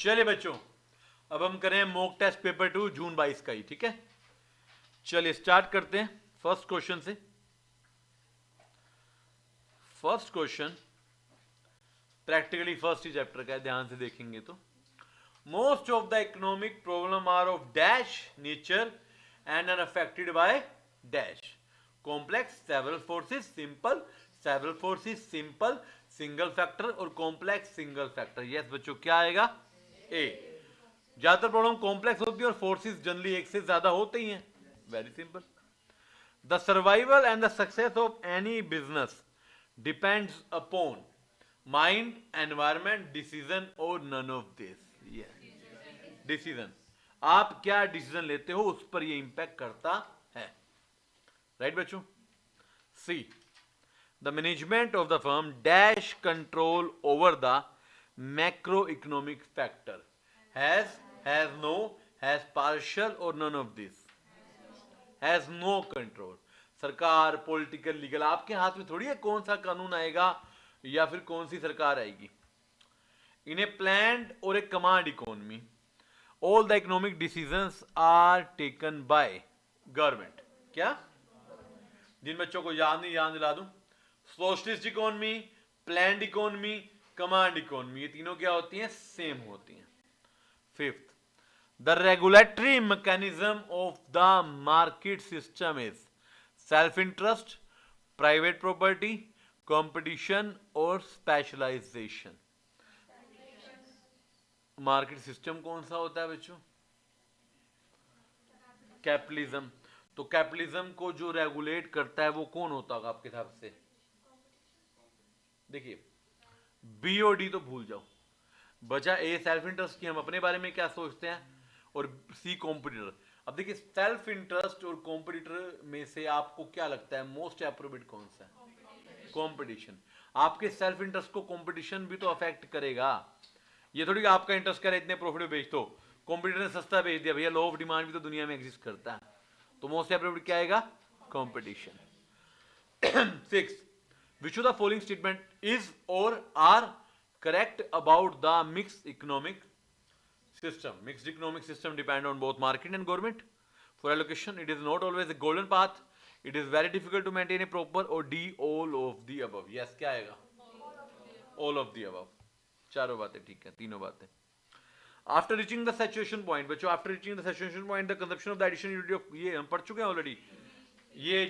चलिए बच्चों, अब हम करें मॉक टेस्ट पेपर 2 जून 22 का ही, ठीक है। चलिए स्टार्ट करते हैं फर्स्ट क्वेश्चन से। फर्स्ट क्वेश्चन प्रैक्टिकली फर्स्ट ही चैप्टर का है, ध्यान से देखेंगे तो most of the economic problem are of dash nature and are affected by dash complex, several forces, simple, several forces, simple, single factor और कॉम्प्लेक्स सिंगल फैक्टर। यस बच्चों, क्या आएगा? ए। ज्यादातर प्रॉब्लम कॉम्प्लेक्स होती है और फोर्सेस जनरली एक से ज्यादा होते ही हैं। Very simple. The survival and the success of any business depends upon mind, environment, decision और नन ऑफ दिस। डिसीजन, आप क्या डिसीजन लेते हो उस पर ये इंपैक्ट करता है। राइट बच्चों। See, the management of the firm dash control over the macro economic factor has no, has partial और none of this. Has no control. सरकार, पॉलिटिकल, लीगल, आपके हाथ में थोड़ी है कौन सा कानून आएगा या फिर कौन सी सरकार आएगी। इन ए प्लान्ड और a command economy all the economic decisions are taken by government. क्या? जिन बच्चों को याद नहीं, याद दिला दूं। Socialist economy, planned economy, command economy, ये तीनों क्या होती हैं? सेम होती हैं। Fifth, the regulatory mechanism of the market system is self-interest, private property, competition और specialization। मार्केट सिस्टम कौन सा होता है बच्चों? कैपिटलिज्म। तो कैपिटलिज्म को जो रेगुलेट करता है वो कौन होता होगा आपके हिसाब से? देखिए, बीओडी तो भूल जाओ, बचा ए सेल्फ इंटरेस्ट की हम अपने बारे में क्या सोचते हैं, और सी कॉम्पिटिटर। अब देखिए, सेल्फ इंटरेस्ट और कॉम्पिटिटर में से आपको क्या लगता है मोस्ट अप्रोप्रिएट कौन सा है? कॉम्पिटिशन। आपके सेल्फ इंटरेस्ट को कॉम्पिटिशन भी तो अफेक्ट करेगा। ये थोड़ी आपका इंटरेस्ट करे इतने प्रॉफिट में बेच दो, कॉम्पिटिटर ने सस्ता बेच दिया, भैया लॉ ऑफ डिमांड भी तो दुनिया में एग्जिस्ट करता है। तो मोस्ट अप्रोप्रिएट क्या आएगा? Competition. 6, which of the following statement is or are correct about the mixed economic system? Mixed economic system depend on both market and government for allocation. It is not always a golden path. It is very difficult to maintain a proper, or D, all of the above. Yes, क्या आएगा? All of the above. चारों बातें ठीक है, तीनों बातें। After reaching the saturation point, बच्चों, after reaching the saturation point, the consumption of the additional unit of, ये हम पढ़ चुके हैं ऑलरेडी। ये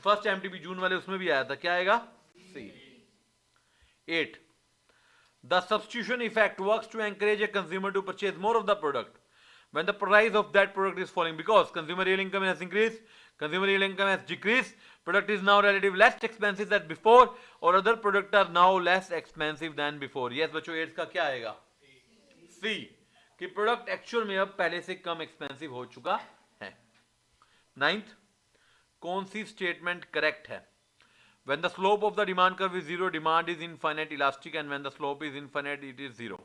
फर्स्ट एमटीबी जून वाले उसमें भी आया था, क्या आएगा? C। 8, the substitution effect works to encourage a consumer to purchase more of the product when the price of that product is falling, because consumer real income has increased, consumer real income has decreased, product is now relatively less expensive than before, or other products are now less expensive than before। yes बच्चों, 8 का क्या आएगा? C, कि product actual में अब पहले से कम expensive हो चुका है। 9th, कौन सी स्टेटमेंट करेक्ट है? When the slope of the demand curve is zero, demand is infinite elastic, and when the slope is infinite, it is zero.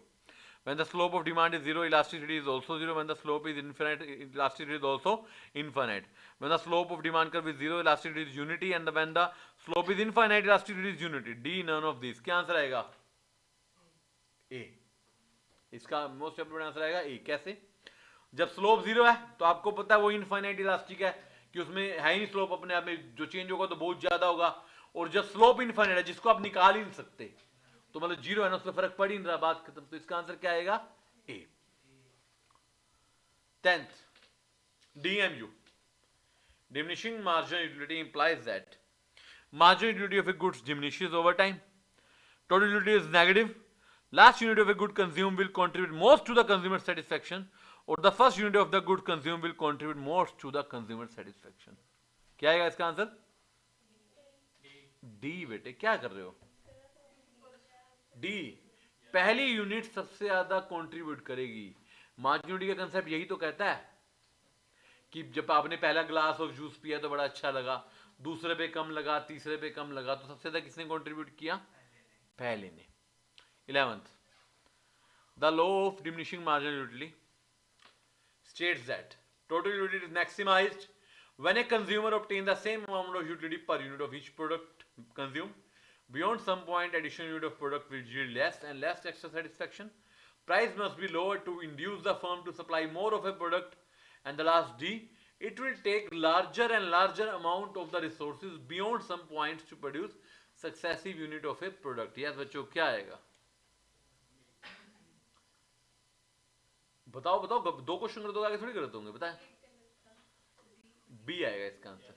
When the slope of demand is zero, elasticity is also zero. When the slope is infinite, elasticity is also infinite. When the slope of demand curve is zero, elasticity is unity, and when the slope is infinite, elasticity is unity. D, none of these. क्या answer आएगा? A। इसका most appropriate answer आएगा A। कैसे? जब slope zero है तो आपको पता है वो इनफाइनाइट इलास्टिक है, कि उसमें है ही स्लोप अपने आप में, जो चेंज होगा तो बहुत ज्यादा होगा। और जब स्लोप इनफाइनाइट है, जिसको आप निकाल ही नहीं सकते, तो मतलब जीरो है ना, उसमें फर्क पड़ ही नहीं रहा, बात खत्म। तो इसका आंसर क्या आएगा? A। 10th, DMU, diminishing marginal utility implies that marginal utility of a goods diminishes over time. Total utility is negative. Last unit of a good consumed will contribute most to the consumer satisfaction, or the first unit of the good consumed will contribute most to the consumer satisfaction। क्या आएगा इसका answer? D. बेटे क्या कर रहे हो? D, पहली unit सबसे ज्यादा कंट्रीब्यूट करेगी। मार्जिनलिटी का कंसेप्ट यही तो कहता है कि जब आपने पहला ग्लास ऑफ जूस पिया तो बड़ा अच्छा लगा, दूसरे पे कम लगा, तीसरे पे कम लगा, तो सबसे ज्यादा किसने कंट्रीब्यूट किया? पहले ने। 11th, the law of diminishing marginal utility states that total utility is maximized when a consumer obtains the same amount of utility per unit of each product consumed. Beyond some point, additional unit of product will yield less and less extra satisfaction. Price must be lower to induce the firm to supply more of a product. And the last D, it will take larger and larger amount of the resources beyond some points to produce successive unit of a product. Yes बच्चों, क्या आएगा? बताओ बताओ, 2 question कर दो, आगे थोड़ी गलत होंगे, बताएं। बी आएगा इसका आंसर।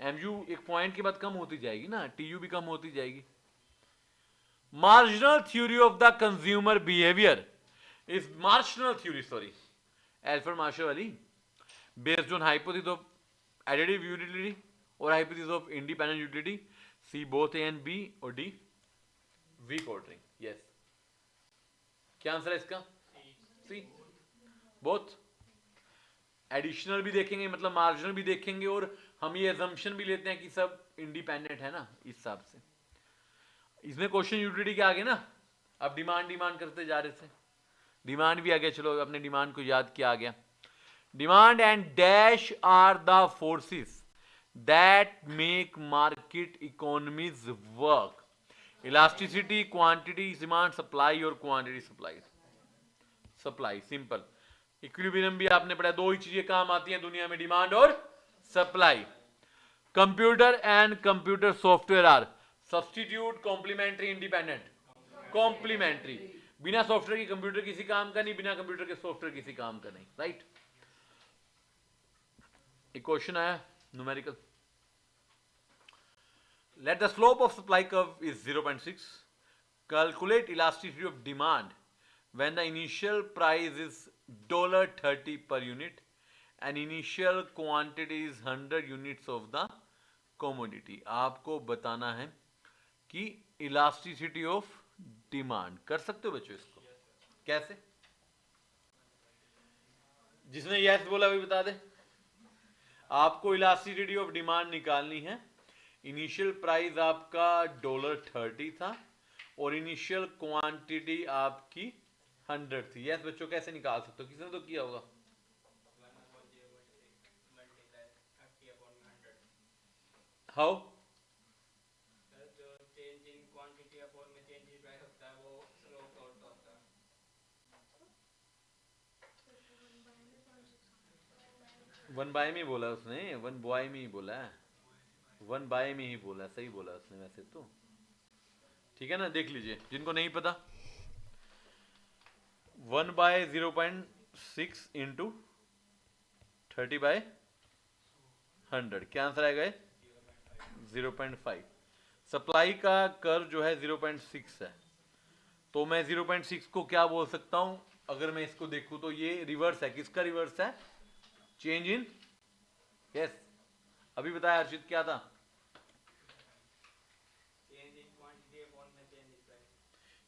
एमयू एक पॉइंट के बाद कम होती जाएगी ना, टीयू भी कम होती जाएगी। Marginal theory of the consumer behaviour is marginal theory, sorry, Alfred Marshall वाली, based on hypothesis of additive utility और hypothesis of independent utility. C both A and B, और डी वीक ऑर्डरिंग। यस, क्या answer है इसका? C both. Additional भी देखेंगे, मतलब marginal भी देखेंगे, और हम ये अजम्पशन भी लेते हैं कि सब इंडिपेंडेंट है ना, इस हिसाब से। इसमें क्वेश्चन यूटिलिटी के आगे ना, अब डिमांड करते जा रहे थे, डिमांड भी आ गया, चलो अपने डिमांड को याद किया आ गया। Demand and dash are the forces that make market economies work. Elasticity, quantity demand, supply, और quantity supply. Supply simple. Equilibrium भी आपने पढ़ा, 2 ही चीजें काम आती हैं दुनिया में, डिमांड और supply. Computer and computer software are substitute, complementary, independent? Complementary. बिना सॉफ्टवेयर के कंप्यूटर किसी काम का नहीं, बिना कंप्यूटर के सॉफ्टवेयर किसी काम का नहीं, राइट। एक क्वेश्चन आया numerical, let the slope of supply curve is 0.6, calculate elasticity of demand when the initial price is $30 per unit and initial quantity is 100 units of the commodity। आपको बताना है कि इलास्टिसिटी ऑफ डिमांड। कर सकते हो बच्चों इसको? कैसे? जिसने यस बोला वही बता दे। आपको इलास्टिसिटी ऑफ डिमांड निकालनी है। इनिशियल प्राइस आपका $30 था और इनिशियल क्वांटिटी आपकी 100 थी। यस बच्चों, कैसे निकाल सकते हो? किसने तो किया होगा। हाउ? वन बाय में बोला उसने, वन बॉय में ही बोला है, वन बाय में ही बोला, सही बोला उसने वैसे तो, ठीक है ना। देख लीजिए जिनको नहीं पता, 1/0.6 इंटू 30/100, क्या आंसर आएगा? 0.5। सप्लाई का कर्व जो है 0.6 है, तो मैं 0.6 को क्या बोल सकता हूं? अगर मैं इसको देखूं तो ये रिवर्स है। किसका रिवर्स है? चेंज इन, यस, अभी बताया हर्षित, क्या था?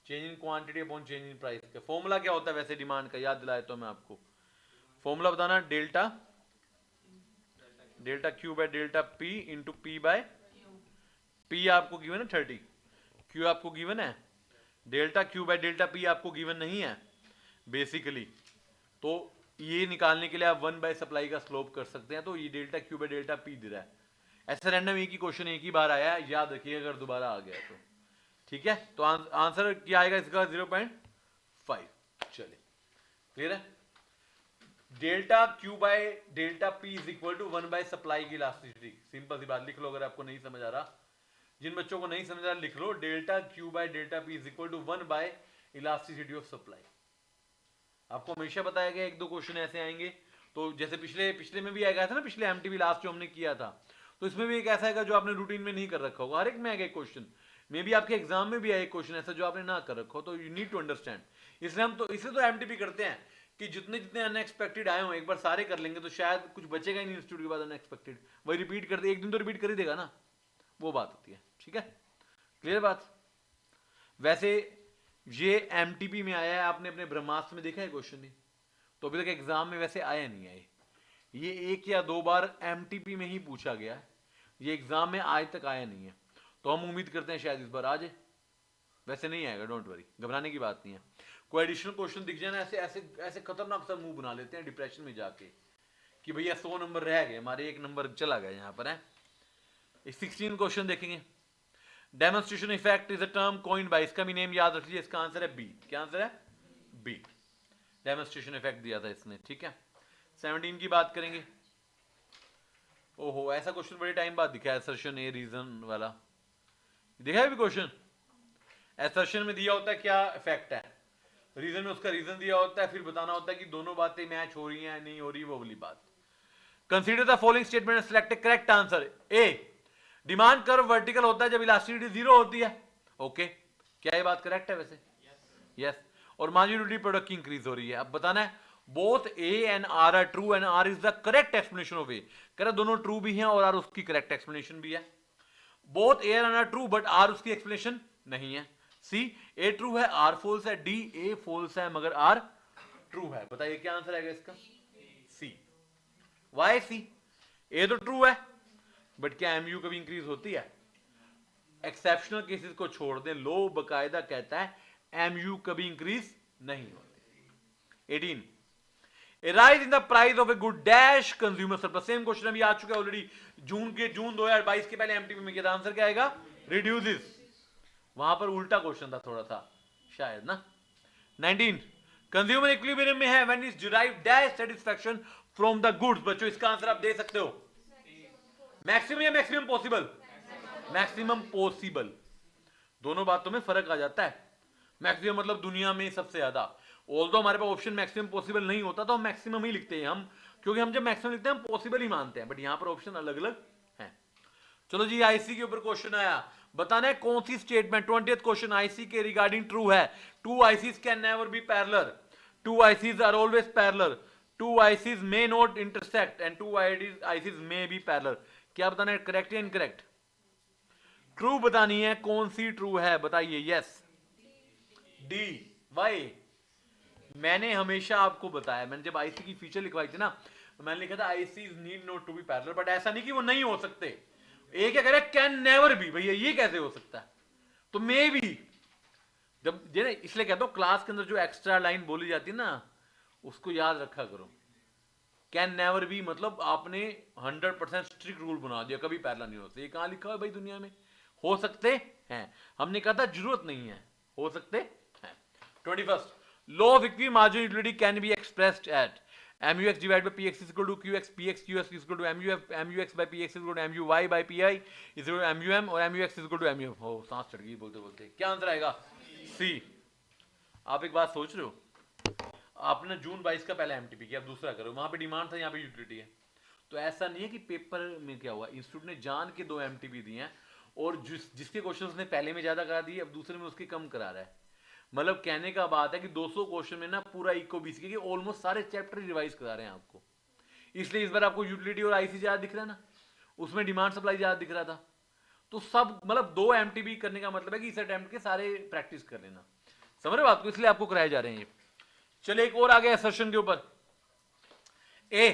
Change in quantity upon change in price. का फॉर्मूला क्या होता है वैसे डिमांड का? याद दिलाए तो मैं आपको फॉर्मूला बताना, delta Q by delta P into P by P. आपको गिवन है 30, क्यू आपको गिवन है, delta Q by delta P आपको गिवन नहीं है बेसिकली। तो ये निकालने के लिए आप 1 बाय सप्लाई का स्लोप कर सकते हैं। तो ये delta Q by delta P दे रहा है। ऐसा रैंडम एक ही क्वेश्चन एक ही बार आया है, याद रखिए अगर दोबारा आ गया तो, ठीक है। तो आंसर क्या आएगा इसका? 0.5। चलिए, क्लियर है। Delta Q by delta P is equal to 1 by supply की इलास्टिसिटी। सिंपल सी बात, लिख लो अगर आपको नहीं समझ आ रहा। जिन बच्चों को नहीं समझ आ रहा लिख लो, delta Q by delta P is equal to 1 by elasticity of supply. आपको हमेशा बताया गया, 1-2 क्वेश्चन ऐसे आएंगे। तो जैसे पिछले में भी आएगा था ना, पिछले एमटीबी लास्ट जो हमने किया था, तो इसमें भी एक ऐसा आएगा जो आपने रूटीन में नहीं कर रखा होगा। हर एक में आएगा एक क्वेश्चन, मे भी आपके एग्जाम में भी आए क्वेश्चन ऐसा जो आपने ना कर रखा हो। तो यू नीड टू अंडरस्टैंड। इसलिए तो एमटीपी करते हैं कि जितने अनएक्सपेक्टेड आए हो एक बार सारे कर लेंगे तो शायद कुछ बचेगा ही नहीं इंस्टीट्यूट के बाद अनएक्सपेक्टेड। वही रिपीट कर दे, एक दिन तो रिपीट कर ही देगा ना, वो बात होती है, ठीक है। क्लियर बात। वैसे ये एमटीपी में आया है, आपने अपने ब्रह्मास्त्र में देखा है क्वेश्चन नहीं, तो अभी तक एग्जाम में वैसे आया नहीं है। ये 1 या 2 बार एमटीपी में ही पूछा गया है, ये एग्जाम में आज तक आया नहीं है। तो हम उम्मीद करते हैं शायद इस बार आ जाए। वैसे नहीं आएगा, डोंट वरी, घबराने की बात नहीं है। कोई एडिशनल क्वेश्चन दिख जाए ना, ऐसे खतरनाक सा मुंह बना लेते हैं डिप्रेशन में जाके कि भैया 100 नंबर रह गए हमारे, 1 नंबर चला गया यहाँ पर है। 16 क्वेश्चन देखेंगे। Demonstration effect is a term coined bye, इसका भी नेम याद रख लीजिए। इसका आंसर है बी। क्या आंसर है? बी, डेमोन्स्ट्रेशन इफेक्ट दिया था इसने, ठीक है। 17 की बात करेंगे। ओहो, ऐसा क्वेश्चन बड़े टाइम बाद दिखा है, असर्शन ए रीजन वाला दिखा है भी क्वेश्चन। असर्शन में दिया होता है क्या इफेक्ट है, रीजन में उसका रीजन दिया होता है, फिर बताना होता है कि दोनों बातें मैच हो रही हैं नहीं हो रही, वो वाली बात। Consider the following statement and select correct answer. A, demand curve vertical होता है जब इलास्टिसिटी जीरो होती है। ओके, क्या ये बात करेक्ट है वैसे? यस। और मार्जिनल प्रोडक्ट की इंक्रीज हो रही है। अब बताना है both A and R are true and R is the correct explanation of A. कह रहा दोनों ट्रू भी हैं और आर उसकी करेक्ट एक्सप्लेनेशन भी है। Both A and R true but R उसकी एक्सप्लेनेशन नहीं है। सी, ए ट्रू है आर फॉल्स है। डी, ए फॉल्स है मगर आर ट्रू है। बताइए क्या आंसर आएगा इसका? सी। Y C? ए तो ट्रू है बट क्या एमयू कभी इंक्रीज होती है? एक्सेप्शनल केसेस को छोड़ दें, लो बकायदा कहता है एमयू कभी इंक्रीज नहीं होती। 18, A rise in the price of a good dash consumer surplus। Same question अभी आ चुका है ऑलरेडी जून 2022 के पहले एमटीपी में किया था। आंसर क्या आएगा? रिड्यूसेस। वहां पर उल्टा क्वेश्चन था थोड़ा सा शायद ना। 19, कंज्यूमर इक्विलिब्रियम में है when is derived dash satisfaction from the goods. बच्चों इसका आंसर आप दे सकते हो। मैक्सिमम या मैक्सिमम पॉसिबल? Maximum possible. दोनों बातों में फर्क आ जाता है। मैक्सिमम मतलब दुनिया में सबसे ज्यादा। ऑल्दो हमारे पास ऑप्शन मैक्सिमम पॉसिबल नहीं होता तो हम मैक्सिमम ही लिखते हैं हम, क्योंकि हम जब मैक्सिमम लिखते हैं हम पॉसिबल ही मानते हैं, बट यहां पर ऑप्शन अलग अलग हैं। चलो जी, आईसी के ऊपर क्वेश्चन आया। बताना है कौन सी स्टेटमेंट 20th क्वेश्चन आईसी के रिगार्डिंग ट्रू है। Two ICs can never be parallel, two ICs are always parallel, two ICs may not intersect and two ICs may be parallel. क्या बताना है, करेक्ट या इनकरेक्ट? ट्रू बतानी है, कौन C true है बताइए। Yes, D. वाई? मैंने हमेशा आपको बताया, मैंने जब आईसी की फीचर लिखवाई थी ना, तो मैंने लिखा था IC need not to be parallel, but ऐसा नहीं कि वो नहीं हो सकते। ये क्या कह रहा है, कैन नेवर बी। भैया ये कैसे हो सकता है? तो मे बी, जब इसलिए कहता हूं क्लास के अंदर जो एक्स्ट्रा लाइन बोली जाती है ना, उसको याद रखा करो। कैन नेवर बी मतलब आपने 100% स्ट्रिक्ट रूल बना दिया, कभी पैरेलल नहीं हो सकते। ये कहां लिखा है भाई दुनिया में? हो सकते हैं। हमने कहा था जरूरत नहीं है, हो सकते हैं। 21, law of equity marginal utility can be expressed at MUX divided by PX is equal to QX, PX QX is equal to MUX by PX is equal to MUY by PI is equal to MUM और MUX is equal to MUF। हो, सांस चढ़ गई बोलते बोलते। क्या answer आएगा? सी। आप एक बात सोच रहे हो, आपने जून 22 का पहला एमटीपी किया, अब दूसरा करो, वहां पे डिमांड था, यहाँ पे यूटिलिटी है। तो ऐसा नहीं है कि पेपर में क्या हुआ, इंस्टीट्यूट ने जान के 2 एमटीपी दिए हैं और जिसके क्वेश्चन उसने पहले में ज्यादा करा दिए, अब दूसरे में उसके कम करा रहा है। मतलब कहने का बात है कि 200 क्वेश्चन में ना पूरा इको बीसी के ऑलमोस्ट सारे चैप्टर रिवाइज करा रहे हैं आपको। इसलिए इस बार आपको यूटिलिटी और आईसी ज्यादा दिख रहा है ना, उसमें डिमांड सप्लाई ज्यादा दिख रहा था। तो सब मतलब 2 एमटीबी करने का मतलब है कि इस अटेम्प्ट के सारे प्रैक्टिस कर लेना। समझ रहे हो बात को? इसलिए आपको कराए जा रहे हैं ये। चलिए एक और आ गया असर्शन के ऊपर। A,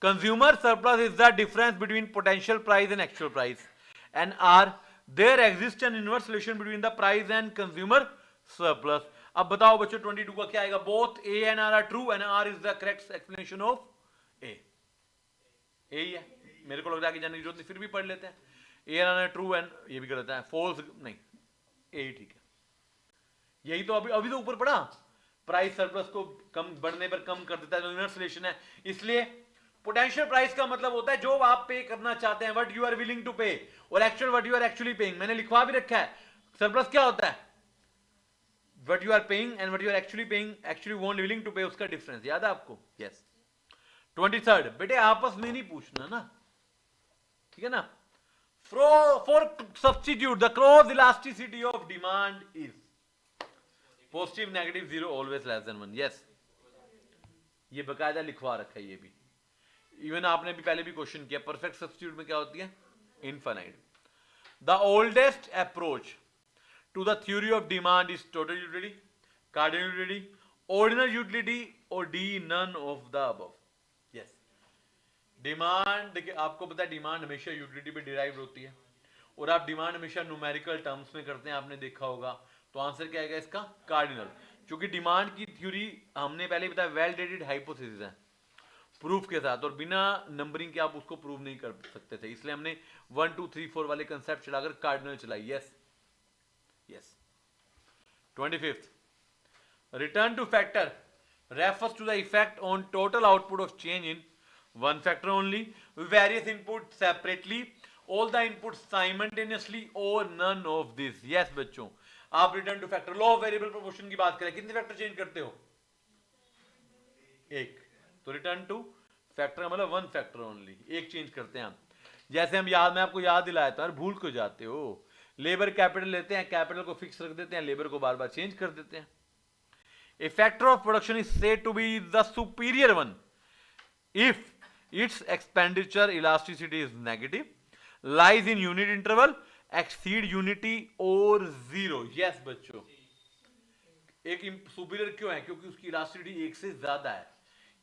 consumer surplus is the difference between potential price and actual price, and R there exist an inverse relation between the price and consumer surplus. अब बताओ बच्चों 22 का क्या आएगा? Both A and R are true and R is the correct explanation of A. A ही है, मेरे को लग रहा है कि जानने की जरूरत नहीं, फिर भी पढ़ लेते हैं। A and R true and ये भी गलत है, फॉल्स नहीं, ए ही ठीक है। यही तो अभी तो ऊपर पढ़ा, प्राइस सरप्लस को कम बढ़ने पर कम कर देता है, तो इनवर्स रिलेशन है। इसलिए पोटेंशियल प्राइस का मतलब होता है जो आप पे करना चाहते हैं, what you are willing to pay, और actual what you are actually paying. मैंने लिखवा भी रखा है, सरप्लस क्या होता है? What you are paying and what you are actually paying, actually won't willing to pay, उसका डिफरेंस याद है आपको? यस। 23rd, बेटे आपस में नहीं पूछना ना, ठीक है ना। For substitute the cross elasticity of demand is positive, negative, 0, always less than 1। yes, ये बकायदा लिखवा रखा है ये भी। इवन आपने भी पहले भी क्वेश्चन किया, परफेक्ट सब्स्टिट्यूट में क्या होती है? Infinite. The oldest approach to the theory of demand is total utility, cardinal utility, ordinal utility or D, none of the above। yes, demand देखिए, आपको पता है डिमांड हमेशा यूटिलिटी पे डिराइव होती है, और आप डिमांड हमेशा न्यूमेरिकल टर्म्स में करते हैं, आपने देखा होगा। तो आंसर क्या आएगा इसका? कार्डिनल। क्योंकि डिमांड की थ्योरी हमने पहले बताया वेल डेटेड हाइपोथेसिस है प्रूफ के साथ, और बिना नंबरिंग के आप उसको प्रूव नहीं कर सकते थे, इसलिए हमने 1 2 3 4 वाले कंसेप्ट चलाकर कार्डिनल चलाई। Yes. yes, 25th, Return to factor refers to the effect on total output of change in one factor only, various inputs separately, all the inputs simultaneously or none of this. Yes बच्चों, आप return two factor, law of variable proportion की बात करें, कितने factor change करते हो? एक. तो रिटर्न टू फैक्टर का मतलब वन फैक्टर ओनली, एक चेंज करते हैं हम. जैसे हम याद, मैं आपको याद दिलाया था, भूल क्यों जाते हो? लेबर कैपिटल लेते हैं, कैपिटल को फिक्स रख देते हैं, लेबर को बार बार चेंज कर देते हैं. A factor of production is said to be the superior one if its expenditure elasticity is negative, lies in unit interval, exceed unity or zero. Yes बच्चों, एक सुपीरियर क्यों है? क्योंकि उसकी इलास्टिसिटी एक से ज्यादा है.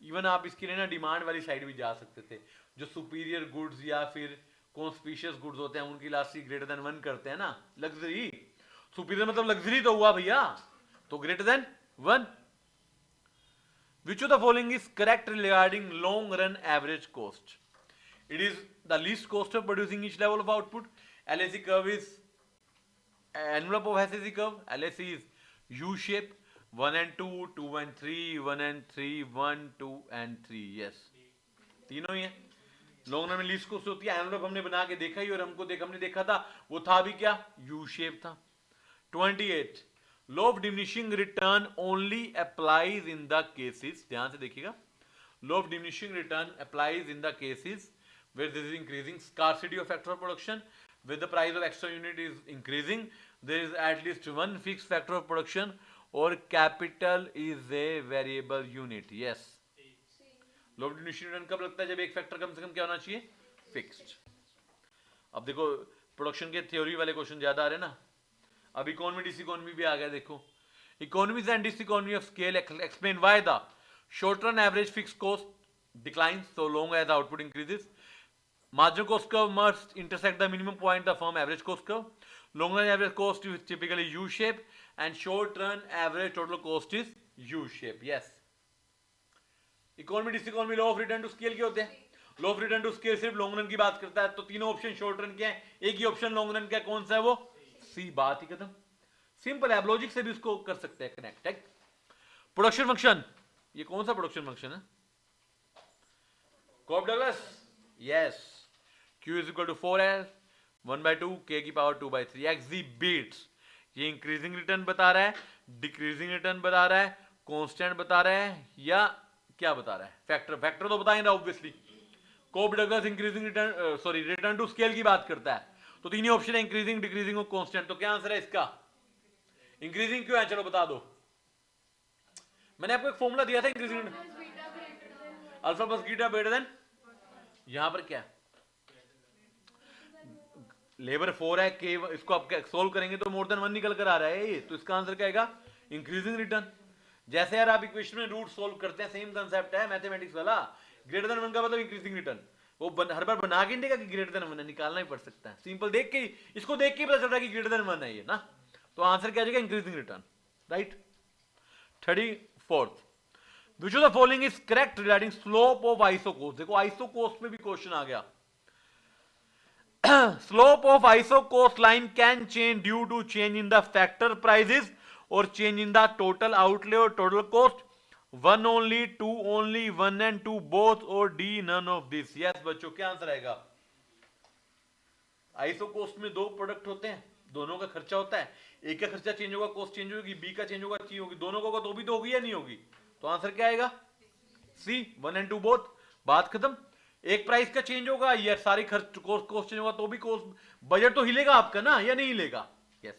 इवन आप इसके लिए ना डिमांड वाली साइड भी जा सकते थे. जो सुपीरियर गुड्स या फिर कॉन्स्पिशियस गुड्स होते हैं उनकी इलास्टिसिटी ग्रेटर देन 1 करते हैं ना. लग्जरी, सुपीरियर मतलब लग्जरी तो हुआ भैया, तो greater than 1. Which of the following is correct regarding long run average cost? It is the least cost of producing each level of output. LAC curve is envelope of SAC curve. LAC is U shape, 1 and 2, 2 and 3, 1 and 3, 1, 2 and 3. Yes, तीनों ही है. Long run में least cost होती है. Envelope हमने बना के देखा ही, और हमने देखा था वो था भी क्या, यू शेप था. 28. Law of diminishing return only applies in the cases, ध्यान से देखिएगा, law of diminishing return applies in the cases where this is increasing scarcity of factor of production, where the price of extra unit is increasing, there is at least one fixed factor of production, or capital is a variable unit. Yes, law of diminishing return कब लगता है? जब एक factor कम से कम क्या होना चाहिए, fixed. अब देखो प्रोडक्शन के थ्योरी वाले क्वेश्चन ज्यादा आ रहे हैं ना. अब इकोनॉमी डिसइकोनॉमी भी आ गया. देखो, economies and diseconomy of scale explain why the short run average fixed cost declines so long as the output increases. Marginal cost curve must intersect the minimum point the firm average cost curve. Long run average cost is typically U shape and short run average total cost is U shape. Yes. Economy diseconomy law of return to scale के होते हैं. Law of return to scale सिर्फ long run की बात करता है. तो तीनों ऑप्शन शॉर्ट रन के हैं, एक ही ऑप्शन लॉन्ग रन का, कौन सा है वो? सी. बात ही खत्म. सिंपल है, लॉजिक से भी उसको कर सकते हैं कनेक्ट. प्रोडक्शन फंक्शन, ये कौन सा प्रोडक्शन फंक्शन है? Cobb Douglas. Yes. Q is equal to 4L 1 by 2 K की पावर 2 by 3 exhibits. ये इंक्रीजिंग रिटर्न बता रहा है, डिक्रीजिंग रिटर्न बता रहा है, कांस्टेंट बता रहा है, या क्या बता रहा है? फैक्टर तो बताएंगे obviously. Cobb Douglas increasing return, sorry, return to scale की बात करता है. तो तीन ही ऑप्शन है, इंक्रीजिंग, डिक्रीजिंग और कांस्टेंट. तो क्या आंसर है इसका? इंक्रीजिंग क्यों है? चलो बता दो. मैंने आपको एक फॉर्मूला दिया था increasing, alpha plus beta greater than. यहां पर क्या, लेबर 4 है, के इसको आप सोल्व करेंगे तो मोर देन 1 निकल कर आ रहा है ये. तो इसका आंसर क्या आएगा? Increasing return. जैसे यार आप इक्वेशन में रूट सोल्व करते हैं, सेम कंसेप्ट है मैथमेटिक्स वाला. ग्रेटर देन 1 का मतलब इंक्रीजिंग रिटर्न. वो हर बार बना के नहीं देगा कि ग्रेटर देन 1 है, निकालना ही पड़ सकता है. सिंपल देख के, इसको देख के पता चल रहा है कि ग्रेटर देन 1 है ये ना. तो आंसर क्या आ जाएगा? Increasing return. Right. 34th. Which of the following is correct regarding slope of isocost? देखो आइसोकोस्ट में भी क्वेश्चन आ गया. Slope of isocost line can change due to change in the factor prices or change in the total outlay or total cost. 1 only, 2 only, 1 and 2 both, or D none of this. Yes बच्चों, क्या answer आएगा? आइसोकोस्ट में दो product होते हैं, दोनों का खर्चा होता है. एक का खर्चा चेंज होगा, कॉस्ट चेंज होगी, बी का चेंज होगा, ची होगी. दोनों का तो भी तो होगी या नहीं होगी? तो आंसर क्या आएगा? सी. 1 and 2 बोथ. बात खत्म. एक प्राइस का चेंज होगा या सारी खर्च कॉस्ट चेंज होगा तो भी कॉस्ट, बजट तो हिलेगा आपका ना, या नहीं हिलेगा? यस.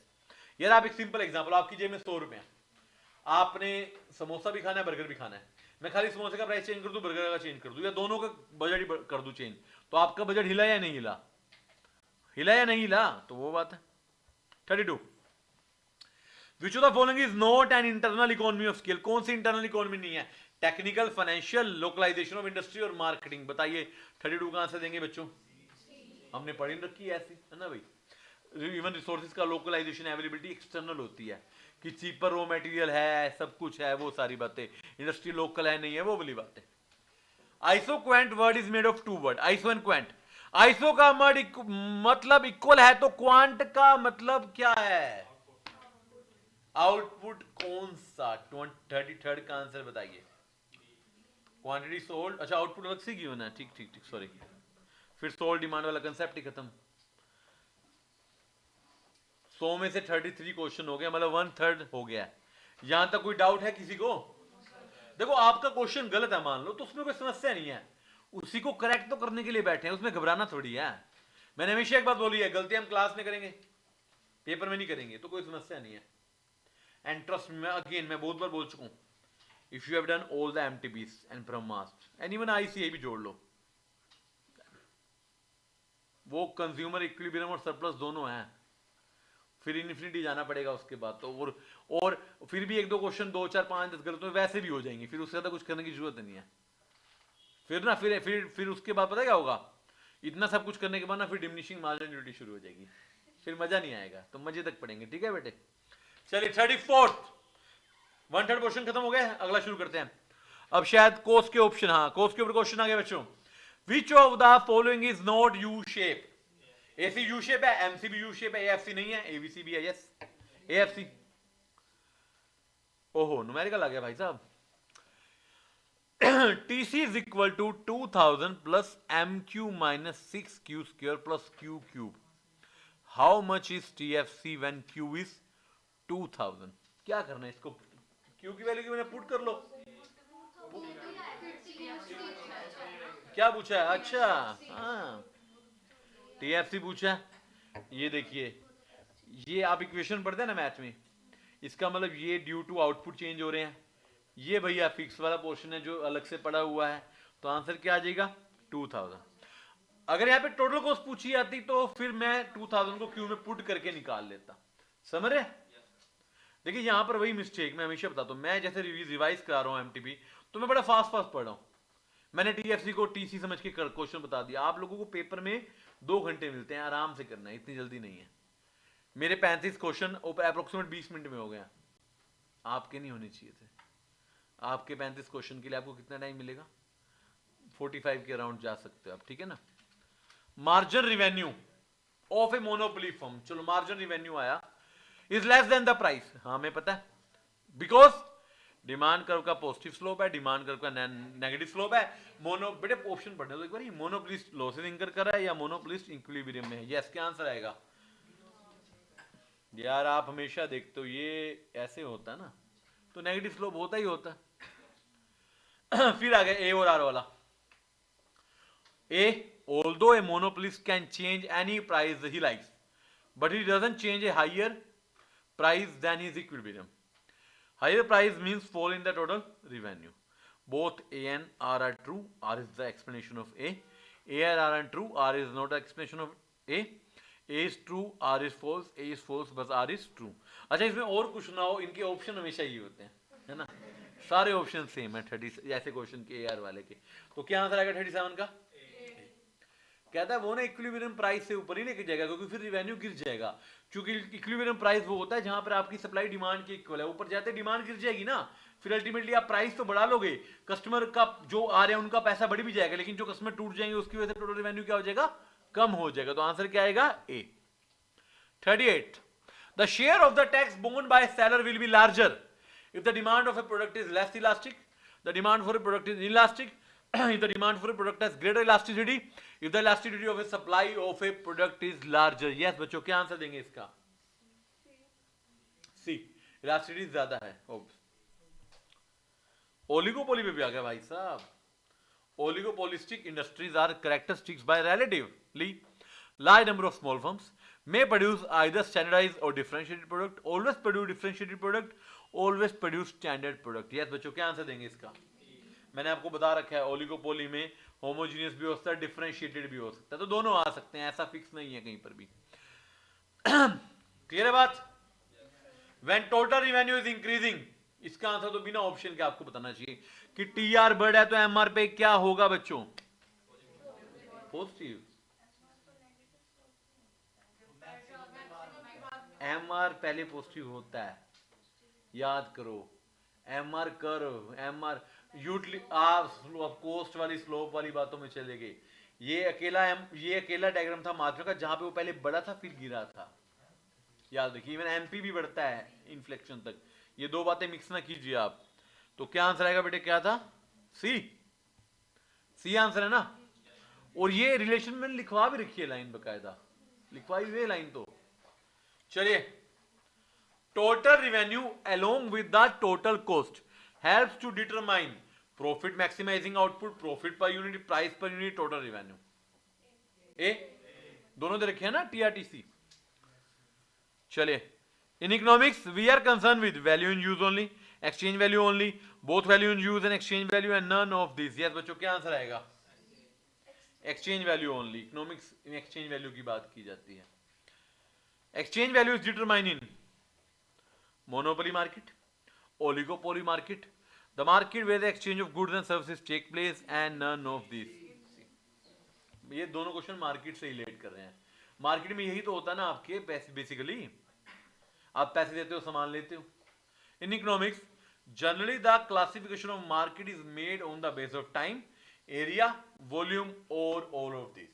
यार आप एक सिंपल एग्जांपल, आपकी जेब में 100 रुपए, आपने समोसा भी खाना है, बर्गर भी खाना है. मैं खाली समोसे का प्राइस चेंज कर दूं, बर्गर का चेंज कर दूं, या दोनों का बजट ही कर दूं चेंज, तो आपका बजट हिला या नहीं हिला? हिला या नहीं हिला? तो वो बात है. 32. Which of the following is not an internal economy of scale? कौन सी इंटरनल इकोनॉमी नहीं है? Technical, financial, localisation of industry और मार्केटिंग. बताइए 32 का आंसर देंगे बच्चों. हमने पढ़ी रखी है ऐसी, है ना भाई. इवन रिसोर्सेज का लोकलाइजेशन, अवेलेबिलिटी एक्सटर्नल होती है कि चीपर रॉ मटेरियल है, सब कुछ है, वो सारी बातें. इंडस्ट्री लोकल है नहीं है, वो वाली बातें. Iso quant word is made of 2 word. Iso and quant. Iso का मतलब इक्वल है, तो क्वांट का मतलब क्या है? आउटपुट कौन सा 33rd का आंसर बताइए। क्वांटिटी सोल्ड, अच्छा आउटपुट अलग से गिवन है, ठीक ठीक ठीक, सॉरी, फिर सोल्ड डिमांड वाला कंसेप्ट ही खत्म। 100 में से 33 क्वेश्चन हो गया, मतलब 1/3 हो गया है। यहां तक कोई डाउट है किसी को? देखो आपका क्वेश्चन गलत है मान लो तो उसमें कोई समस्या नहीं है, उसी को करेक्ट तो करने के लिए बैठे हैं, उसमें घबराना थोड़ी है। मैंने हमेशा एक बात बोली है, गलती हम क्लास में करेंगे, पेपर में नहीं करेंगे, तो कोई समस्या नहीं है। एंड ट्रस्ट मी, अगेन मैं बहुत बार बोल चुका हूं, if you have done all the MTBs and Brahmastra and even ICA भी जोड़ लो, वो कंज्यूमर इक्विलिब्रियम और सरप्लस दोनों हैं, फिर इन्फिनिटी जाना पड़ेगा उसके बाद तो। और फिर भी 1-2 क्वेश्चन 2, 4, 5, 10 गलत वैसे भी हो जाएंगे, फिर उससे ज्यादा कुछ करने की जरूरत नहीं है। फिर ना फिर उसके बाद पता क्या होगा, इतना सब कुछ करने के बाद ना फिर डिमिनिशिंग मार्जिनलिटी शुरू हो जाएगी, फिर मजा नहीं आएगा, तो मजे तक पढ़ेंगे, ठीक है बेटे। चलिए 34th 1/3 क्वेश्चन खत्म हो गया, अगला शुरू करते हैं। अब शायद कोस के ऑप्शन, हाँ कोस के ऊपर क्वेश्चन आ गया बच्चों। विच of the following is not U shape? AC U shape है, एमसी भी यू शेप है, एएफसी नहीं है, एबीसी भी है, यस एएफसी। ओहो न्यूमेरिकल आ गया भाई साहब। TC is equal to 2000 plus MQ minus 6Q square plus Q cube. How much is TFC when Q is 2000? क्या करना है इसको, Q की वैल्यू की मैंने पुट कर लो। क्या पूछा है? अच्छा हाँ TFC पूछा है। ये देखिए, ये आप इक्वेशन पढ़ते हैं ना मैथ में, इसका मतलब ये ड्यू टू आउटपुट चेंज हो रहे हैं, ये भैया फिक्स वाला पोर्शन है जो अलग से पड़ा हुआ है, तो आंसर क्या आ जाएगा 2000। अगर यहाँ पे टोटल कॉस्ट पूछी जाती तो फिर मैं 2000 को क्यू में पुट करके निकाल लेता, समझ रहे? देखिए यहाँ पर वही मिस्टेक मैं हमेशा बताता हूँ, मैं जैसे रिवाइज करा रहा हूँ एमटीपी, तो मैं बड़ा फास्ट पढ़ रहा हूँ, मैंने टीएफसी को टीसी समझ के क्वेश्चन बता दिया। आप लोगों को पेपर में 2 घंटे मिलते हैं, आराम से करना है, इतनी जल्दी नहीं है। मेरे 35 क्वेश्चन अप्रोक्सीमेट 20 मिनट में हो गया, आपके नहीं होने चाहिए थे। आपके 35 क्वेश्चन के लिए आपको कितना टाइम मिलेगा? 45 के अराउंड जा सकते हो आप, ठीक है ना। Margin revenue of a monopoly firm, चलो मार्जिन रिवेन्यू आया, is less than the price, हाँ हमें पता है, बिकॉज डिमांड कर्व का पॉजिटिव स्लोप है, डिमांड कर्व का नेगेटिव स्लोप है। बेटे ऑप्शन पढ़ने दो एक बार, मोनोपोलिस्ट लॉसेस इंकर कर रहा है या मोनोपोलिस्ट इक्विलिब्रियम में है, यस क्या आंसर आएगा? यार आप हमेशा देखते हो ये ऐसे होता है ना, तो नेगेटिव स्लोप होता ही होता है। फिर आ गया ए और आर वाला। ए, although a monopolist can change any price he likes, but he doesn't change a higher price than his equilibrium. Higher price means fall in the total revenue. Both A and R are true. R is the explanation of A. A and R are true. R is not the explanation of A. A is true. R is false. A is false. बस R is true. अच्छा इसमें और कुछ ना हो, इनके option हमेशा ये होते हैं, है ना, सारे ऑप्शन सेम है 30 ऐसे क्वेश्चन के AR वाले के। तो क्या आंसर आएगा 37 का? कहता है वो ना इक्विलिब्रियम प्राइस से ऊपर ही लेके जाएगा, क्योंकि फिर रिवेन्यू गिर जाएगा, क्योंकि इक्विलिब्रियम प्राइस वो होता है जहां पर आपकी सप्लाई डिमांड के इक्वल है, ऊपर जाते डिमांड गिर जाएगी ना, फिर अल्टीमेटली आप प्राइस तो बढ़ा लोगे, कस्टमर का जो आ रहे हैं उनका पैसा बढ़ भी जाएगा, लेकिन जो कस्टमर टूट जाएंगे उसकी वजह से टोटल रिवेन्यू क्या हो जाएगा? कम हो जाएगा। तो आंसर क्या आएगा? A. 38, the share of the tax borne by seller will be larger if the demand of a product is less elastic, the demand for a product is inelastic, if the demand for a product has greater elasticity, if the elasticity of a supply of a product is larger. Yes बच्चों क्या answer देंगे इसका? सी, elasticity ज्यादा है। Oligopoly पे भी आ गया भाई साहब। Oligopolistic industries are characteristics by relatively large number of small firms may produce either standardized or differentiated product, always produce differentiated product, always produce standard product. yes बच्चों क्या आंसर देंगे इसका? मैंने आपको बता रखा है ओलिगोपोली में होमोजीनियस भी हो सकता है, डिफरेंशिएटेड भी हो सकता है, तो दोनों आ सकते हैं, ऐसा फिक्स नहीं है कहीं पर भी। क्लियर है बात? When total revenue is increasing, इसका आंसर तो बिना ऑप्शन के आपको बताना चाहिए कि टीआर बढ़ है तो एमआर पे क्या होगा बच्चों? पॉजिटिव। एमआर पहले पॉजिटिव होता है, याद करो। एमआर कर्व, एमआर कोस्ट वाली स्लोप वाली बातों में चले गए। ये अकेला डायग्राम था मात्रा का जहां पे वो पहले बड़ा था फिर गिरा था, याद रखिए, इवन एमपी भी बढ़ता है इन्फ्लेक्शन तक, ये दो बातें मिक्स ना कीजिए आप। तो क्या आंसर आएगा बेटे, क्या था, सी, सी आंसर है ना। और ये रिलेशन में लिखवा भी रखी है लाइन, बकायदा लिखवाई हुई है लाइन। तो चलिए, total revenue along with the total cost helps to determine profit maximising output, profit per unit, price per unit, total revenue. A दोनों दे रखे हैं ना, टीआरटीसी। चलिए, in economics we are concern with value in use only, exchange value only, both value in use and exchange value and none of this. Yes बच्चों, क्या answer आएगा, exchange value only. Economics में exchange value की बात की जाती है। Exchange value is determine in monopoly market, oligopoly market, the market where the exchange of goods and services take place and none of this. ये दोनों question market से relate कर रहे हैं। मार्केट में यही तो होता है ना आपके, पैसे बेसिकली आप पैसे देते हो, सामान लेते हो। In economics generally the classification of market is made on the base of time, area, volume और all of this.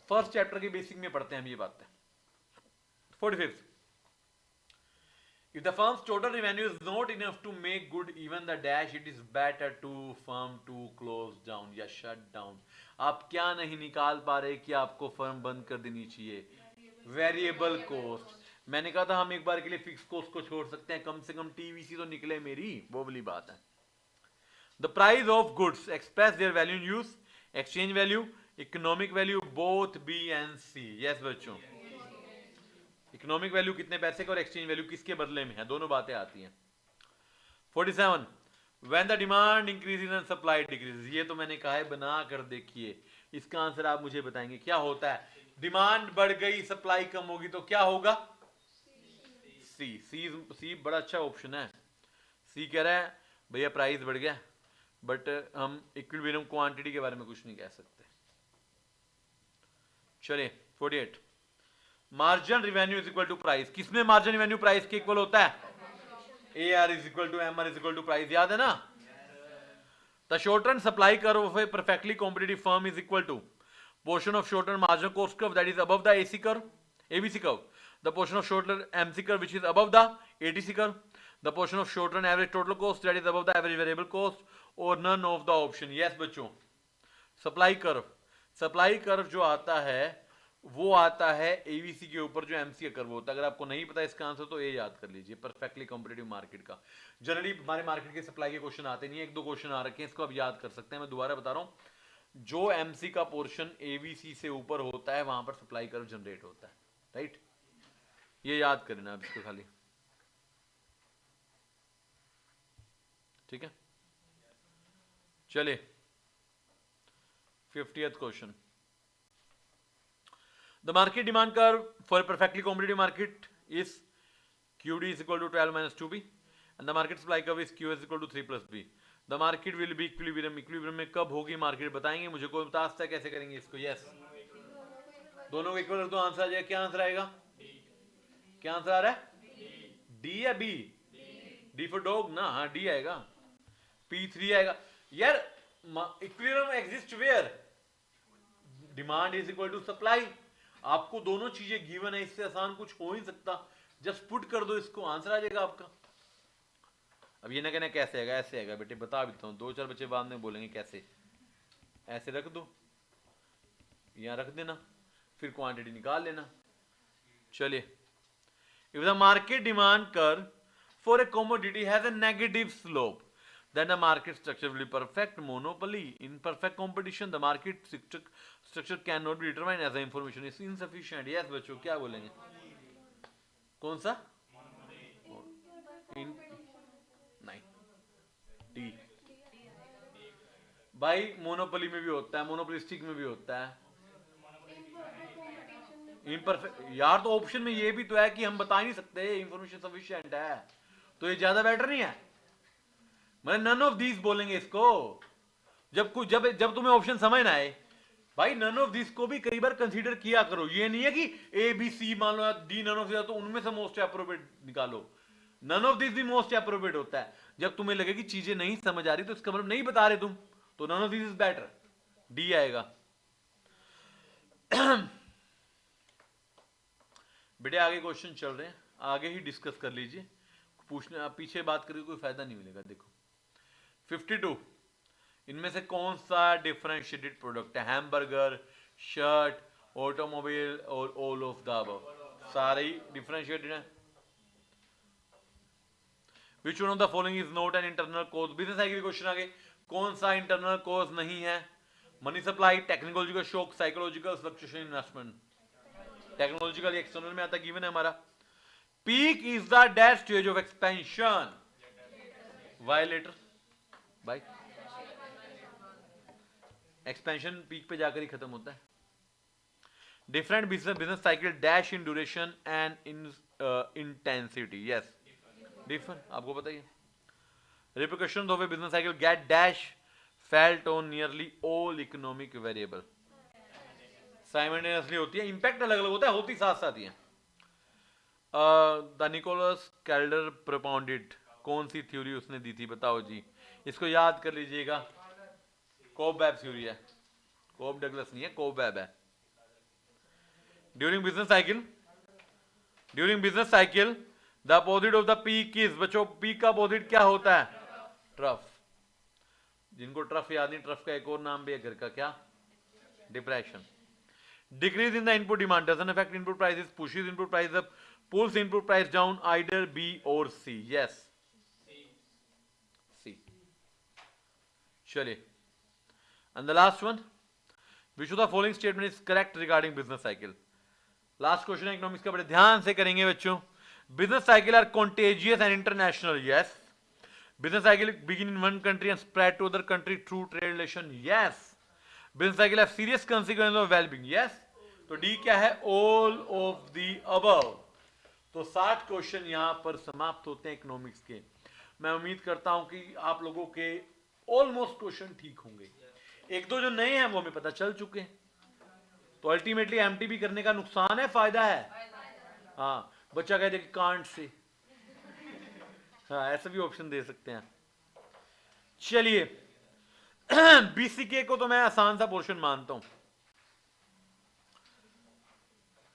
First chapter के बेसिक में पढ़ते हैं हम ये बात है। 45th, if the firm's total revenue is not enough to make good even the dash, it is better to firm to close down या shut down। आप क्या नहीं निकाल पा रहे कि आपको फर्म बंद कर देनी चाहिए, वेरिएबल कॉस्ट। मैंने कहा था हम एक बार के लिए फिक्स कॉस्ट को छोड़ सकते हैं, कम से कम टीवीसी तो निकले मेरी, वो वाली बात है। The price of goods express their value in use, exchange value, economic value, both B and C. Yes बच्चों, इकोनॉमिक वैल्यू कितने पैसे का और एक्सचेंज वैल्यू किसके बदले में है, दोनों बातें आती हैं। 47, when the demand increases and supply decreases. ये तो मैंने कहा है, बना कर देखिए, इसका आंसर आप मुझे बताएंगे क्या होता है। डिमांड बढ़ गई, सप्लाई कम होगी तो क्या होगा, सी। सी बड़ा अच्छा ऑप्शन है। सी कह रहा है भैया प्राइस बढ़ गया, बट हम इक्विलिब्रियम क्वांटिटी के बारे में कुछ नहीं कह सकते। चलिए 48, margin revenue is equal to price. किसमें मार्जिन रेवेन्यू प्राइस के इक्वल होता है, A R is equal to M R is equal to price, याद है ना। The short run supply curve of a perfectly competitive firm is equal to portion of short run margin cost curve that is above the AC curve, ABC curve, the portion of short run MC curve which is above the ATC curve, the portion of short run average total cost that is above the average variable cost, और none of the option. Yes बच्चों, supply curve जो आता है वो आता है AVC के ऊपर जो एमसी का कर्व होता है। अगर आपको नहीं पता इसका आंसर तो ये याद कर लीजिए, परफेक्टली कॉम्पिटिटिव मार्केट का। जनरली हमारे मार्केट के सप्लाई के क्वेश्चन आते नहीं है, एक दो क्वेश्चन आ रखे हैं, इसको आप याद कर सकते हैं। मैं दोबारा बता रहा हूं, जो एमसी का पोर्शन एवीसी से ऊपर होता है वहां पर सप्लाई कर्व जनरेट होता है, राइट। ये याद करना आप इसको खाली, ठीक है। चलिए 50th question, the market demand curve for a perfectly competitive market is QD is equal to 12 minus 2B and the market supply curve is Q is equal to 3 plus B. The market will be equilibrium। equilibrium में कब होगी market बताएंगे मुझे, कोई बता सकता है कैसे करेंगे इसको। यस, दोनों को इक्वल तो आंसर आ जाएगा। क्या आंसर आएगा, क्या आंसर आ रहा है, डी या बी, डी फॉर डॉग ना, हाँ डी आएगा, P3 आएगा। यार equilibrium exist where, demand is equal to supply. आपको दोनों चीजें गिवन है, इससे आसान कुछ हो ही सकता। जस्ट पुट कर दो इसको, आंसर आ जाएगा आपका। अब ये ना कहना कैसे आएगा, ऐसे आएगा बेटे, बता भी हूं, दो चार बच्चे बाद में बोलेंगे कैसे, ऐसे रख दो, यहां रख देना, फिर क्वांटिटी निकाल लेना। चलिए, if the market demand curve for a commodity has a negative slope then the market structure will be perfect monopoly। in perfect competition the market structure cannot be determined as the information is insufficient। yes बच्चों, क्या बोलेंगे, कौन सा, नहीं D भाई, monopoly में भी होता है, मोनोपोलिस्टिक में भी होता है, इम्परफेक्ट। यार तो ऑप्शन में ये भी तो है कि हम बता नहीं सकते, इंफॉर्मेशन सफिशिएंट है, तो ये ज्यादा बेटर नहीं है। मैं नन ऑफ दीज बोलेंगे इसको, जब तुम्हें ऑप्शन समझ ना आए भाई, नन ऑफ दीज को भी कई बार कंसीडर किया करो। ये नहीं है कि ए बी सी मान लो, डी नन ऑफ, तो उनमें से मोस्ट एप्रोप्रिएट निकालो। नन ऑफ दिस भी मोस्ट एप्रोप्रिएट होता है। जब तुम्हें लगे कि चीजें नहीं समझ आ रही तो इसका मतलब नहीं बता रहे तुम, तो none of this is better, D आएगा। बेटे आगे क्वेश्चन चल रहे हैं, आगे ही डिस्कस कर लीजिए, पूछने आप पीछे बात करके कोई फायदा नहीं मिलेगा। देखो 52, इनमें से कौन सा डिफरेंशिएटेड प्रोडक्ट है? हैमबर्गर, शर्ट, ऑटोमोबाइल और ऑल ऑफ द अबव? सारे ही डिफरेंशिएटेड हैं। Which one of the following is not an internal cause? Business cycle question आगे, कौन सा इंटरनल कॉज नहीं है? Money supply, technological shock, psychological fluctuation, investment. Technological external में आता, गिवन है हमारा। Peak is the death stage of expansion, why later? By expansion peak पे जाकर ही खत्म होता है। Different business cycle dash in duration and in intensity, yes different, आपको पता ही है। Repercussion of a business cycle get dash felt on nearly all economic variable, simultaneously होती है, इंपैक्ट अलग अलग होता है, होती साथ साथ ही है। द निकोलस कैल्डर प्रोपाउंडेड, कौन सी थ्योरी उसने दी थी बताओ जी, इसको याद कर लीजिएगा। कोबवेब थ्योरी है, कोब डगलस नहीं है, कोबवेब है। During business cycle the opposite of the peak is, बच्चों पीक का अपोजिट क्या होता है? ट्रफ। जिनको ट्रफ याद नहीं, ट्रफ का एक और नाम भी है घर का, क्या? Depression. Decrease in the input demand doesn't affect input prices, pushes input price up, pulls input price down, either B और सी? Yes C. चलिए, and the last one, which of the following statement is correct regarding business cycle? Last question है economics का, बड़े ध्यान से करेंगे बच्चों। Business cycle are contagious and international, yes. Business cycle begin in one country and spread to other country through trade relation, yes. Business cycle have serious consequences of wellbeing, yes. तो D क्या है? All of the above. तो 60 question यहां पर समाप्त होते हैं economics के। मैं उम्मीद करता हूं कि आप लोगों के ऑलमोस्ट क्वेश्चन ठीक होंगे। एक दो जो नए हैं वो हमें पता चल चुके हैं। तो अल्टीमेटली एमटीबी करने का नुकसान है, फायदा है? हाँ, बच्चा कहते कि कांट से, हाँ ऐसा भी ऑप्शन दे सकते हैं। चलिए बीसीके को तो मैं आसान सा पोर्शन मानता हूं,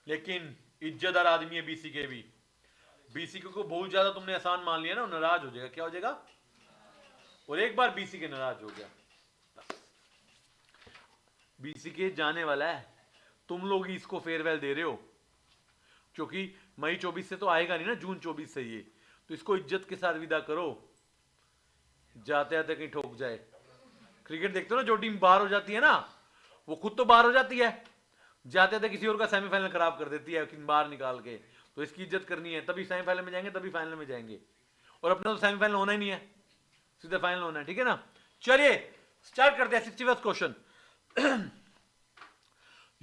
लेकिन इज्जतदार आदमी है बीसीके भी। बीसीके को बहुत ज्यादा तुमने आसान मान लिया ना, नाराज हो जाएगा। क्या हो जाएगा? और एक बार बीसीके नाराज हो गया, बीसीके जाने वाला है। तुम लोग ही इसको फेयरवेल दे रहे हो, क्योंकि मई 24 से तो आएगा नहीं ना, जून 24 से ये, तो इसको इज्जत के साथ विदा करो, जाते जाते कहीं ठोक जाए। क्रिकेट देखते हो ना, जो टीम बाहर हो जाती है ना, वो खुद तो बाहर हो जाती है, जाते जाते किसी और का सेमीफाइनल खराब कर देती है बाहर निकाल के। तो इसकी इज्जत करनी है, तभी सेमीफाइनल में जाएंगे, तभी फाइनल में जाएंगे। और अपना तो सेमीफाइनल होना ही नहीं है, सीधे फाइनल होना है, ठीक है ना। चलिए स्टार्ट करते हैं 61st question.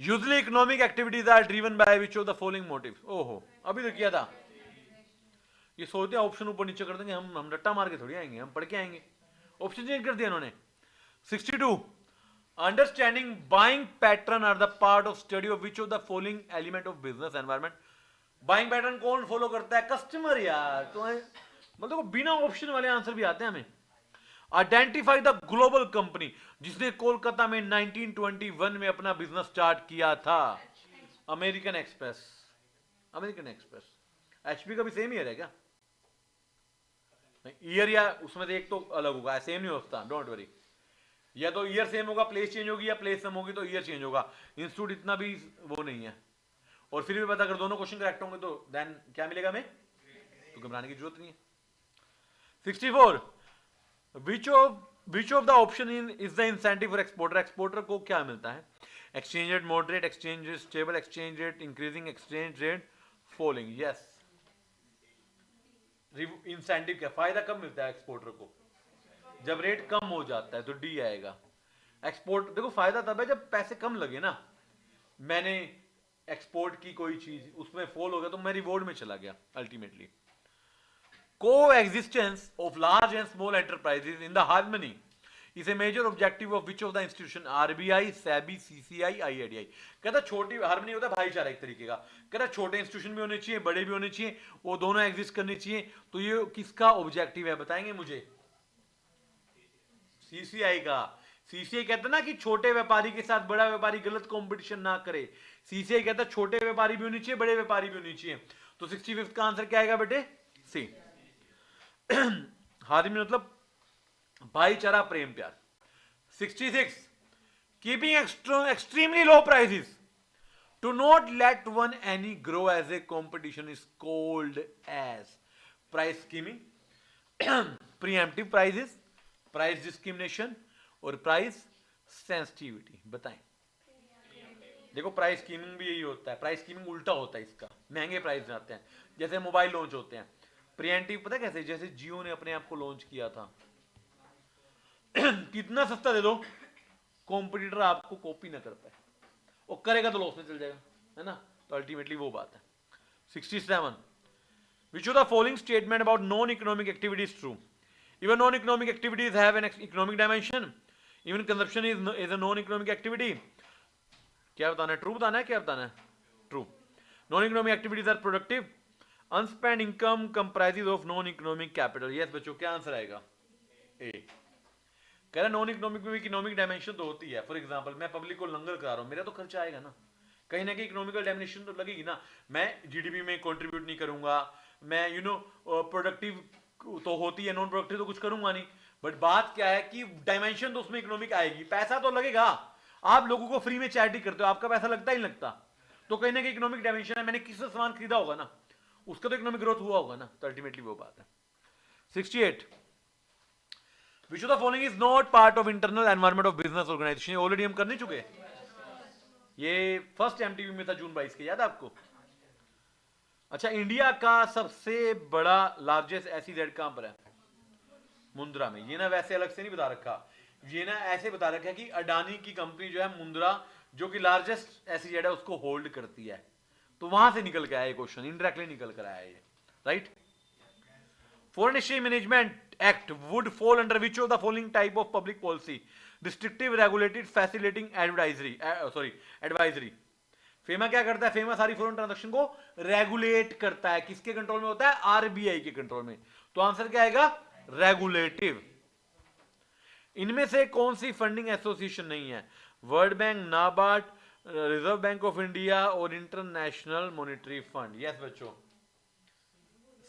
Usually economic activities are driven by which of the following motives? ओहो, अभी तो किया था। ये सोचते हैं ऑप्शन ऊपर नीचे कर देंगे, हम रट्टा मार के थोड़ी आएंगे, हम पढ़ के आएंगे। ऑप्शन चेंज कर दिया इन्होंने। 62, understanding buying pattern are the part of study of which of the following element of business environment? Buying pattern कौन फॉलो करता है? कस्टमर यार। तो मतलब बिना ऑप्शन वाले आंसर भी आते हैं हमें। आइडेंटिफाई द ग्लोबल कंपनी जिसने कोलकाता में 1921 में अपना बिजनेस स्टार्ट किया था। American express. American express. HP का भी सेम ईयर है क्या? ईयर या उसमें से एक तो अलग होगा, सेम नहीं होता, डोंट वरी। या तो ईयर सेम होगा, प्लेस चेंज होगी, या प्लेस सेम होगी तो ईयर चेंज होगा। इंस्टीट्यूट इतना भी वो नहीं है। और फिर भी पता अगर दोनों क्वेश्चन करेक्ट होंगे तो देन क्या मिलेगा हमें? तो घबराने की जरूरत नहीं है। 64, विच of the option in is the incentive for exporter? Exporter को क्या मिलता है? Exchange rate moderate, exchange rate stable, exchange rate increasing, exchange rate falling. Yes, incentive क्या, फायदा कब मिलता है एक्सपोर्टर को? जब रेट कम हो जाता है तो डी आएगा। एक्सपोर्ट देखो फायदा तब है जब पैसे कम लगे ना। मैंने एक्सपोर्ट की कोई चीज, उसमें फॉल हो गया तो मैं रिवॉर्ड में चला गया ultimately. Coexistence of large and small enterprises in the harmony is a major objective of which of the institution? RBI, SEBI, CCI, IRDAI। कहता छोटी हार्मनी होता है भाईचारा एक तरीके का। कहता छोटे इंस्टीट्यूशन भी होने चाहिए, बड़े भी होने चाहिए, वो दोनों एग्जिस्ट करने चाहिए। तो ये किसका ऑब्जेक्टिव है बताएंगे मुझे? CCI का। सीसीआई कहता है ना कि छोटे व्यापारी के साथ बड़ा व्यापारी गलत कंपटीशन ना करे, सीसीआई कहता है छोटे व्यापारी भी होनी चाहिए, बड़े व्यापारी भी होनी चाहिए। तो 65th का आंसर क्या आएगा बेटे? सी। हाजिर मतलब भाईचारा, प्रेम, प्यार। 66 keeping extremely low prices to not let one any grow as a competition is called as price skimming, preemptive prices, price discrimination और price sensitivity। बताएं। देखो प्राइस स्कीमिंग भी यही होता है, प्राइस स्कीमिंग उल्टा होता है इसका, महंगे प्राइस आते हैं, जैसे मोबाइल लॉन्च होते हैं। प्रिएंटिव पता कैसे? जैसे जियो ने अपने आप को लॉन्च किया था कितना सस्ता दे दो, कॉम्पिटिटर आपको कॉपी ना कर पाए, और करेगा तो लॉस में चल जाएगा, है ना? तो अल्टीमेटली वो बात है। 67 which of the following statement about non-economic activity is true? Even non-economic activities have an economic dimension. Even consumption is a non-economic activity. क्या बताना है? ट्रू बताना है, क्या बताना है? True. Non-economic activities are productive. Unspent income comprises of non-economic capital. Yes बच्चों, क्या आंसर आएगा? ए। कह रहा नॉन इकोनॉमिक में भी इकोनॉमिक डायमेंशन तो होती है। फॉर एग्जांपल मैं पब्लिक को लंगर करा रहा हूँ, मेरा तो खर्चा आएगा ना, कहीं ना कहीं इकोनॉमिकल डायमेंशन तो लगेगी ना। मैं जीडीपी में कंट्रीब्यूट नहीं करूंगा, मैं प्रोडक्टिव तो होती है, नॉन प्रोडक्टिव तो कुछ करूंगा नहीं, बट बात क्या है कि डायमेंशन तो उसमें इकोनॉमिक आएगी, पैसा तो लगेगा। आप लोगों को फ्री में चैरिटी करते हो, आपका पैसा लगता ही लगता, तो कहीं ना कहीं इकोनॉमिक डायमेंशन है। मैंने किससे सामान खरीदा होगा ना, उसका तो इकोनॉमिक ग्रोथ हुआ होगा ना, तो अल्टीमेटली वो बात है। 68 Which of the following is not part of internal environment of business organization? Already हम कर नहीं चुके, ये फर्स्ट एमटीवी में था जून 22 के, याद है आपको? अच्छा, इंडिया का सबसे बड़ा लार्जेस्ट एसईजेड कहां पर है? मुंद्रा में। ये ना वैसे अलग से नहीं बता रखा, ये ना ऐसे बता रखा है कि अडानी की कंपनी जो है मुंद्रा, जो कि लार्जेस्ट एसईजेड है, उसको होल्ड करती है। तो वहां से निकल के आया ये क्वेश्चन, इनडायरेक्टली निकल कर आया ये, right? Foreign Exchange Management Act would fall under which of the following type of public policy? Restrictive, regulated, facilitating, advisory. FEMA क्या करता है? फेमा सारी फॉरेन ट्रांजैक्शन को रेगुलेट करता है। किसके कंट्रोल में होता है? आरबीआई के कंट्रोल में। तो आंसर क्या आएगा? रेगुलेटिव। इनमें से कौन सी फंडिंग एसोसिएशन नहीं है? World bank, NABARD, reserve bank of India और इंटरनेशनल मॉनेटरी फंड। यस बच्चों,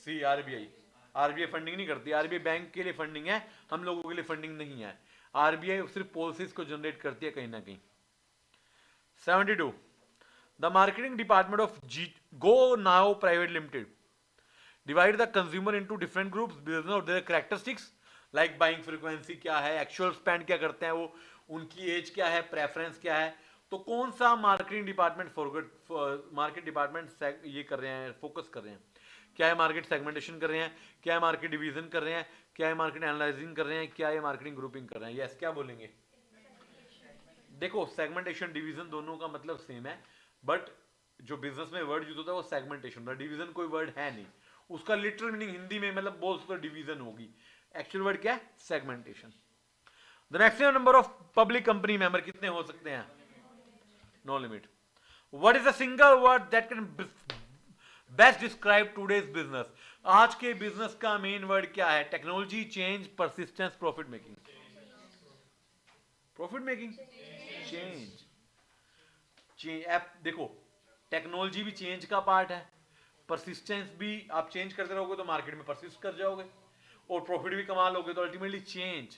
सी, आरबीआई। आरबीआई फंडिंग नहीं करती, आरबीआई बैंक के लिए फंडिंग है, हम लोगों के लिए फंडिंग नहीं है। आरबीआई सिर्फ पॉलिसीज को जनरेट करती है कहीं ना कहीं। 72 the marketing department of Go Now private limited divide the consumer into different groups business और their characteristics like buying frequency क्या है, एक्चुअल स्पेंड क्या करते हैं वो, उनकी एज क्या है, प्रेफरेंस क्या है। तो कौन सा मार्केटिंग डिपार्टमेंट मार्केट डिपार्टमेंट ये कर रहे हैं, फोकस कर रहे हैं? क्या है मार्केट सेगमेंटेशन कर रहे हैं, क्या है मार्केट डिवीजन कर रहे हैं, क्या है मार्केट एनालाइजिंग कर रहे हैं, क्या है मार्केटिंग ग्रुपिंग कर रहे हैं? यस, क्या बोलेंगे? देखो सेगमेंटेशन डिवीजन दोनों का मतलब सेम है, बट जो बिजनेस में वर्ड यूज होता है वो सेगमेंटेशन, डिवीजन कोई वर्ड है नहीं, उसका लिटरल मीनिंग हिंदी में मतलब बोल सकते डिवीजन होगी, एक्चुअल वर्ड क्या है? Segmentation. The maximum number of public company member कितने हो सकते हैं? No limit. What is a single word that can best describe today's business? आज के बिजनेस का मेन वर्ड क्या है? Technology, change, persistence, profit making. Profit making, change. देखो टेक्नोलॉजी भी चेंज का पार्ट है, परसिस्टेंस भी, आप चेंज करते रहोगे तो मार्केट में परसिस्ट कर जाओगे, और प्रॉफिट भी कमा लोगे, तो ultimately change.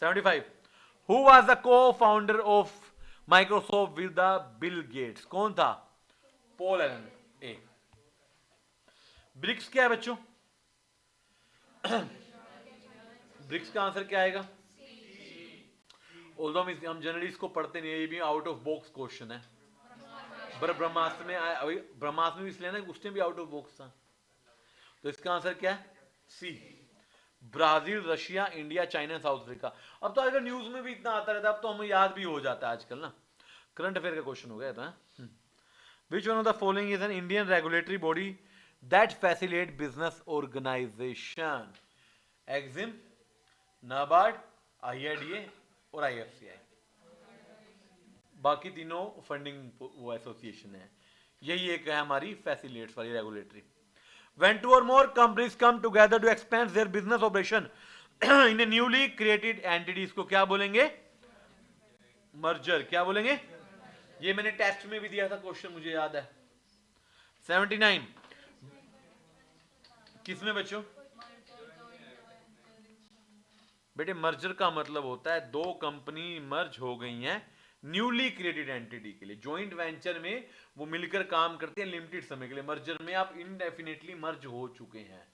75 who was the co founder of Microsoft with the Bill Gates? कौन था? Paul Allen. ए। ब्रिक्स क्या है बच्चों? ब्रिक्स का आंसर क्या आएगा? ऑल्दो हम जनरली इसको पढ़ते नहीं है, ये भी आउट ऑफ बॉक्स क्वेश्चन है, पर ब्रह्मास्त्र में भी इसलिए ना उस टाइम भी आउट ऑफ बॉक्स था। तो इसका आंसर क्या है? C. Brazil, Russia, India, China, South Africa. अब तो आजकल न्यूज में भी इतना आता रहता है, अब तो हमें याद भी हो जाता है आजकल ना, करंट अफेयर का क्वेश्चन हो गया था। Which one of the following is an Indian regulatory body that facilitate business organization? Exim, NABARD, IRDA और IFCI। बाकी तीनों फंडिंग वो एसोसिएशन है, यही एक है हमारी फैसिलिटेट्स वाली regulatory. When two or more companies come together to expand their business operation in newly created entities को क्या बोलेंगे? मर्जर। क्या बोलेंगे? ये मैंने टेस्ट में भी दिया था क्वेश्चन, मुझे याद है। 79 किसमें बच्चों? बेटे मर्जर का मतलब होता है दो कंपनी मर्ज हो गई हैं न्यूली क्रिएटेड एंटिटी के लिए, ज्वाइंट वेंचर में वो मिलकर काम करते हैं लिमिटेड समय के लिए। मर्जर में आप इनडेफिनेटली मर्ज हो चुके हैं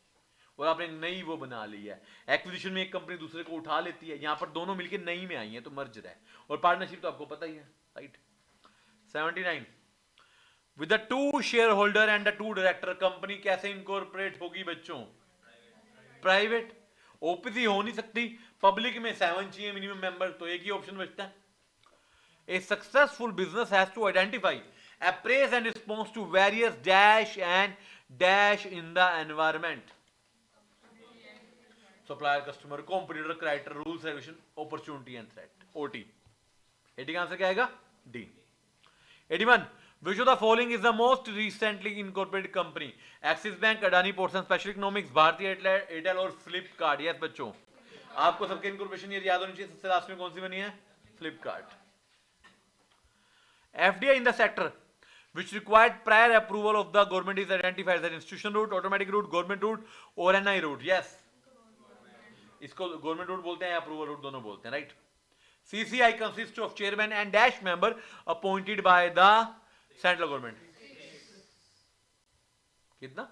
और आपने नई वो बना ली है। एक्विजिशन में एक कंपनी दूसरे को उठा लेती है, यहां पर दोनों मिलकर नई में आई है तो मर्जर है। और पार्टनरशिप तो आपको पता ही है, right. 79 with the two share holder and the two director, company कैसे इनकॉर्पोरेट होगी बच्चों? प्राइवेट। ओपीसी हो नहीं सकती, पब्लिक में 7 चाहिए मिनिमम मेंबर, तो एक ही ऑप्शन बचता है। A successful business has to identify, appraise and respond to various dash and dash in the environment. Supplier, customer, competitor, creditor, rules, regulation, opportunity and threat. OT. 80 का answer क्या आएगा? D. 81. Which of the following is the most recently incorporated company? Axis Bank, Adani Ports and Special Economics, Bharti Airtel और Flipkart. Yes बच्चों, आपको सबके incorporation year याद होनी चाहिए। सबसे लास्ट में कौन सी बनी है? Flipkart. FDI in the sector which required prior approval of the government is identified as an institutional route, automatic route, government route or NI route. Yes, इसको government route बोलते हैं या approval route, दोनों बोलते हैं, right? CCI consists of chairman and dash member appointed by the central government. कितना?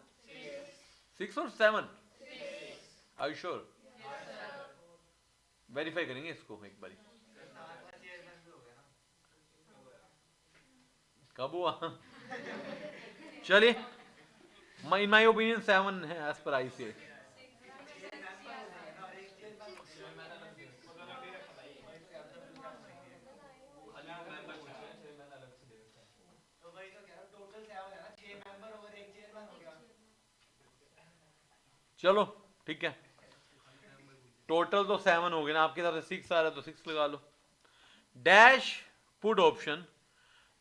6 और 7? Are you sure? Verify करेंगे इसको एक बारी। कब हुआ? चलिए, इन माई ओपिनियन 7 है एज पर ICA। चलो ठीक है, टोटल तो 7 हो गए ना, आपके तरफ से 6 आ रहा है तो 6 लगा लो। Dash put option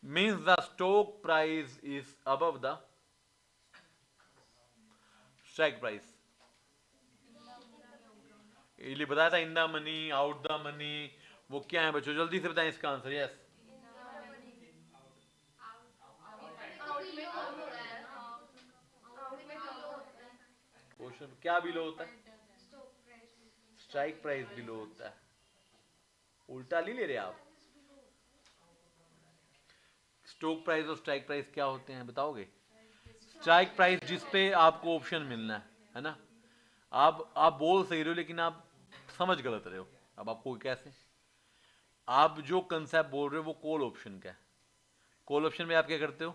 means the stock price is above the strike price. इसलिए बताया था in the money, out the money, वो क्या है बच्चों? जल्दी से बताएं इसका आंसर। यस, क्वेश्चन क्या बिलो होता है? स्ट्राइक प्राइस बिलो होता है। उल्टा नहीं ले रहे आप? स्टॉक प्राइस और स्ट्राइक प्राइस क्या होते हैं बताओगे? स्ट्राइक प्राइस जिस पे आपको ऑप्शन मिलना है ना। आप बोल सही रहे हो लेकिन आप समझ गलत रहे हो। अब आपको कैसे, आप जो कंसेप्ट बोल रहे हो वो कॉल ऑप्शन का है। कॉल ऑप्शन में आप क्या करते हो?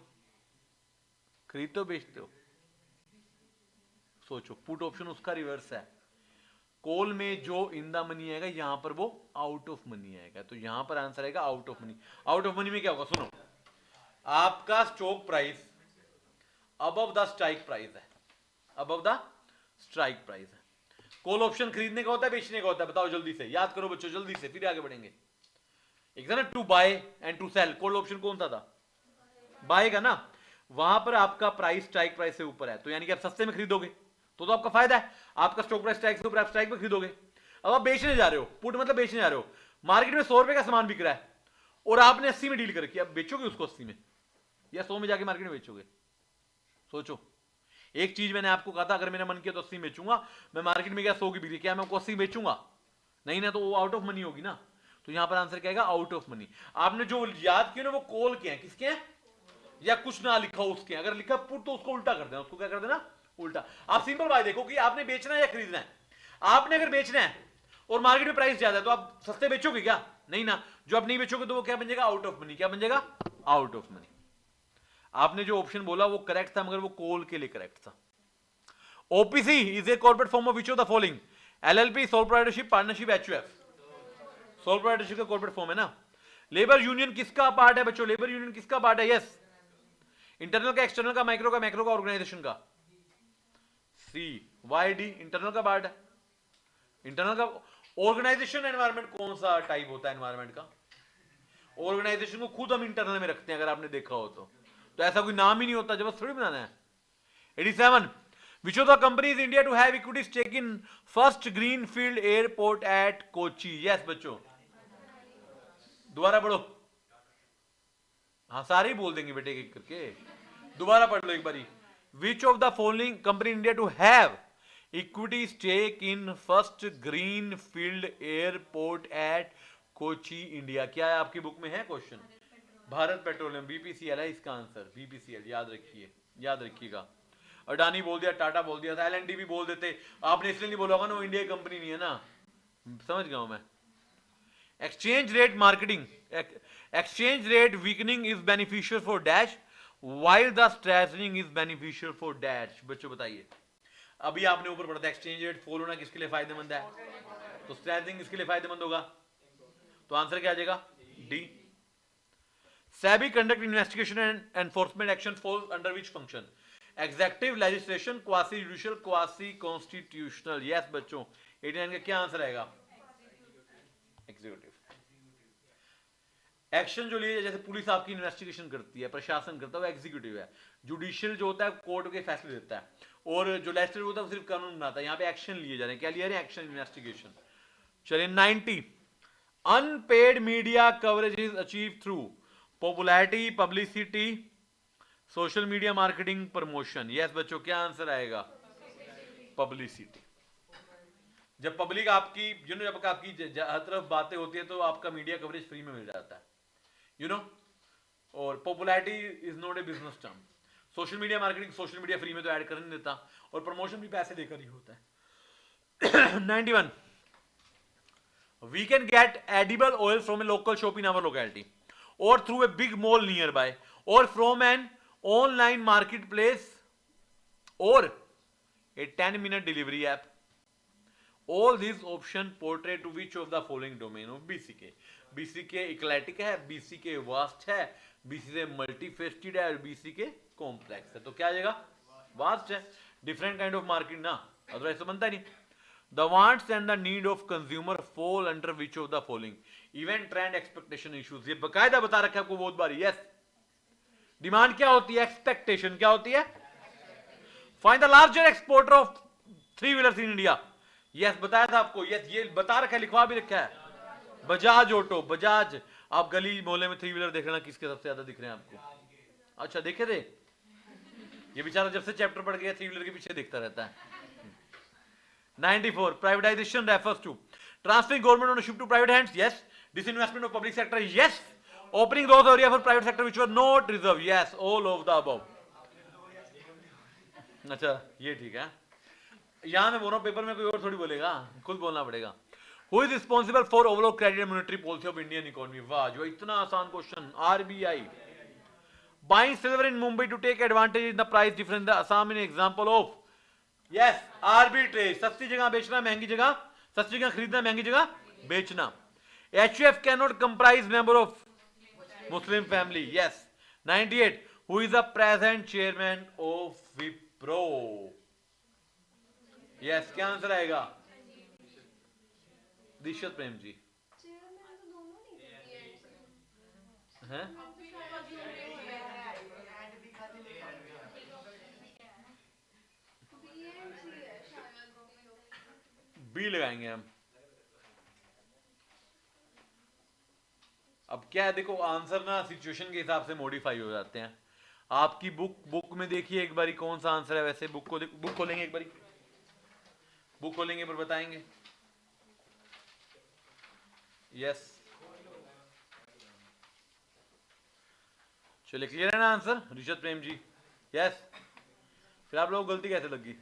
खरीदते हो, बेचते हो? सोचो, पुट ऑप्शन उसका रिवर्स है। कॉल में जो इन द मनी आएगा यहां पर वो आउट ऑफ मनी आएगा, तो यहां पर आंसर आएगा out of money. Out of money में क्या होगा? सुनो, आपका stock price above the strike price है, अबव द स्ट्राइक प्राइस है। कॉल ऑप्शन खरीदने का होता है, बेचने का होता है? बताओ जल्दी से, याद करो बच्चों जल्दी से, फिर आगे बढ़ेंगे। एक था ना to buy and to sell, call option कौन सा था? बाय का ना। वहां पर आपका प्राइस स्ट्राइक प्राइस से ऊपर है, तो यानी कि आप सस्ते में खरीदोगे तो आपका फायदा है। आपका स्टॉक प्राइस स्ट्राइक से ऊपर, आप स्ट्राइक में खरीदोगे। अब आप बेचने जा रहे हो, पुट मतलब बेचने जा रहे हो। मार्केट में 100 रुपए का सामान बिक रहा है और आपने 80 में डील कर रखी है, अब बेचोगे उसको 80 में या 100 में जाके मार्केट में बेचोगे? सोचो। एक चीज मैंने आपको कहा था, अगर मेरा मन किया तो 80 बेचूंगा, मैं मार्केट में गया 100 की बिक्री, क्या मैं आपको 80 बेचूंगा? नहीं ना, तो वो आउट ऑफ मनी होगी ना। तो यहां पर आंसर क्या आएगा? Out of money. आपने जो याद किया ना वो कॉल के हैं, किसके हैं? या कुछ ना लिखा हो उसके, अगर लिखा पुट तो उसको उल्टा कर देना। उसको क्या कर देना? उल्टा। आप सिंपल बात देखो कि आपने बेचना है या खरीदना है। आपने अगर बेचना है और मार्केट में प्राइस ज्यादा है तो आप सस्ते बेचोगे क्या? नहीं ना। जो आप नहीं बेचोगे तो वो क्या बन जाएगा? Out of money. क्या बन जाएगा? Out of money. आपने जो ऑप्शन बोला वो करेक्ट था, मगर वो कॉल के लिए करेक्ट था। OPC is a corporate form of which of the following? LLP, sole proprietorship, partnership, HUF. Sole proprietorship का कॉर्पोरेट फॉर्म है ना। लेबर यूनियन किसका पार्ट है बच्चों? लेबर यूनियन किसका पार्ट है? यस, इंटरनल का, एक्सटर्नल का, माइक्रो का, मैक्रो का, ऑर्गेनाइजेशन का? सी वाई डी, इंटरनल का पार्ट है। इंटरनल का। ऑर्गेनाइजेशन एनवायरनमेंट कौन सा टाइप होता है एनवायरनमेंट का? ऑर्गेनाइजेशन को खुद हम इंटरनल में रखते हैं, अगर आपने देखा हो तो ऐसा कोई नाम ही नहीं होता, जब थोड़ी बनाना है। 87 Which of the companies in India to have equity stake in first greenfield airport at Kochi? Yes बच्चों, दोबारा पढ़ो. हाँ सारे ही बोल देंगे बेटे एक करके. दोबारा पढ़ लो एक बारी. Which of the following company in India to have equity stake in first greenfield airport at Kochi, India? क्या है आपकी बुक में है क्वेश्चन? भारत पेट्रोलियम, बीपीसीएल है इसका आंसर. बीपीसीएल याद रखिए, याद रखिएगा. अडानी बोल दिया, टाटा बोल दिया, एलएनटी भी बोल देते. आपने इसलिए नहीं बोला होगा ना वो इंडिया की कंपनी नहीं है ना. समझ गया हूं मैं. Exchange rate marketing, exchange rate weakening is beneficial for dash while the strengthening is beneficial for dash. बच्चों बताइए, अभी आपने ऊपर पढ़ा था एक्सचेंज रेट फॉल होना किसके लिए फायदेमंद है, तो स्ट्रेंथनिंग किसके लिए फायदेमंद होगा, तो आंसर क्या आ जाएगा? D. SEBI conduct investigation and enforcement action falls under which function? Executive, legislation, quasi judicial, quasi constitutional. Yes बच्चों, 89 का क्या आंसर आएगा? एग्जीक्यूटिव. एक्शन जो लिए, जैसे पुलिस आपकी इन्वेस्टिगेशन करती है, प्रशासन करता है, वो एग्जीक्यूटिव है. जुडिशियल जो होता है कोर्ट के फैसले देता है, और जो लेजिस्लेटिव होता है वो सिर्फ कानून बनाता है. यहाँ पे एक्शन लिए जा रहे हैं. क्या लिए रहे हैं? Action, investigation. चलिए 90. Unpaid media coverage is achieve through popularity, publicity, social media marketing, promotion. Yes बच्चों, क्या आंसर आएगा? पब्लिसिटी. जब पब्लिक आपकी जब आपकी हर तरफ बातें होती है तो आपका मीडिया कवरेज फ्री में मिल जाता है, यू नो. और popularity is not a business term. Social media marketing, social media free में तो ऐड कर नहीं देता, और प्रमोशन भी पैसे देकर ही होता है. 91. We can get edible oil from a local shop in our locality, और through a big mall nearby, और from an online market place, और a 10-minute delivery app. All these options portray to which of the following domain of BCK? BCK इक्लेटिक है, BCK vast है, BCK मल्टीफेस्टेड है, और BCK complex है. तो क्या आ जाएगा? वास्ट है. डिफरेंट काइंड ऑफ मार्केट ना, अदरवाइज तो बनता ही नहीं. The wants and the need of consumer fall under which of the following? Event, trend, expectation, issues. ये बकायदा बता रखा है आपको बहुत बार. यस, डिमांड क्या होती है? एक्सपेक्टेशन. क्या होती है? Find the larger exporter of 3-wheelers in India. Yes बताया था आपको. यस ये बता रखा है, लिखवा भी रखा है. बजाज ऑटो, बजाज. आप गली मोहल्ले में 3-wheeler देख लेना किसके सबसे ज्यादा दिख रहे हैं आपको. अच्छा देखे थे? ये बेचारा जब से चैप्टर पढ़ गया 3-wheeler के पीछे देखता रहता है. 94. Privatisation refers to transferring government ownership to private hands. Yes. Disinvestment of public sector. Yes. Opening those area for private sector which were not reserve. Yes, all of the above. अच्छा ये ठीक है. यहां मैं बोल रहा हूं, पेपर में कोई और थोड़ी बोलेगा, खुद बोलना पड़ेगा. Who is responsible for overall credit and monetary policy of Indian economy. वाह, जो इतना आसान question. RBI. Buying silver in Mumbai to take advantage in the price difference the same in example of. Yes, arbitrage. सस्ती जगह बेचना, महंगी जगह, सस्ती जगह खरीदना, महंगी जगह बेचना. HUF can not comprise member of Muslim family. Yes. 98. Who is the present chairman of Wipro. Yes, क्या आंसर आएगा? दिशत प्रेम जी. हैं? बी लगाएंगे हम. अब क्या है, देखो आंसर ना सिचुएशन के हिसाब से मॉडिफाई हो जाते हैं. आपकी बुक में देखिए एक बारी कौन सा आंसर है. वैसे बुक खोलेंगे एक बारी, बुक खोलेंगे पर बताएंगे. यस चलिए, क्लियर है ना आंसर? रिशत प्रेम जी. यस. फिर आप लोगों को गलती कैसे लगी?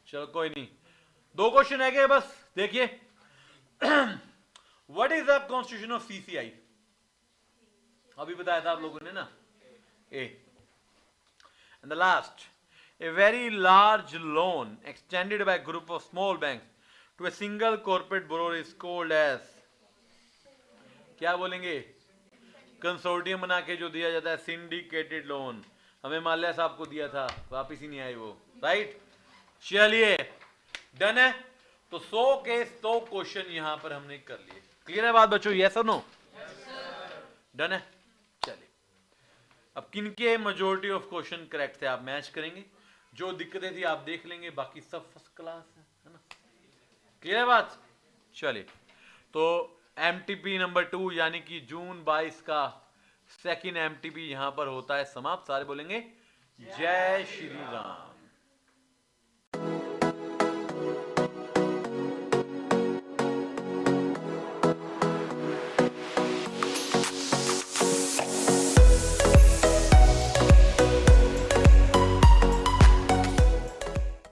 चलो कोई नहीं, 2 क्वेश्चन है गए बस. देखिए, what is the constitution of CCI. अभी बताया था आप लोगों ने ना. ए. And the last, a very large loan extended by a group of small banks to a single corporate borrower is called as. क्या बोलेंगे? कंसोर्टियम बना के जो दिया जाता है, सिंडिकेटेड लोन. हमें माल्या साहब को दिया था, वापिस ही नहीं आई वो. राइट. चलिए डन है. तो 100 के 100 क्वेश्चन यहां पर हमने कर लिए. क्लियर है बात बच्चों? यस और नो? डन है. चलिए अब किनके मेजोरिटी ऑफ क्वेश्चन करेक्ट थे आप मैच करेंगे, जो दिक्कतें थी आप देख लेंगे, बाकी सब फर्स्ट क्लास है ना। क्लियर है बात? चलिए, तो एमटीपी नंबर 2 यानी कि जून 22 का सेकंड एमटीपी यहां पर होता है समाप्त। सारे बोलेंगे जय श्री राम।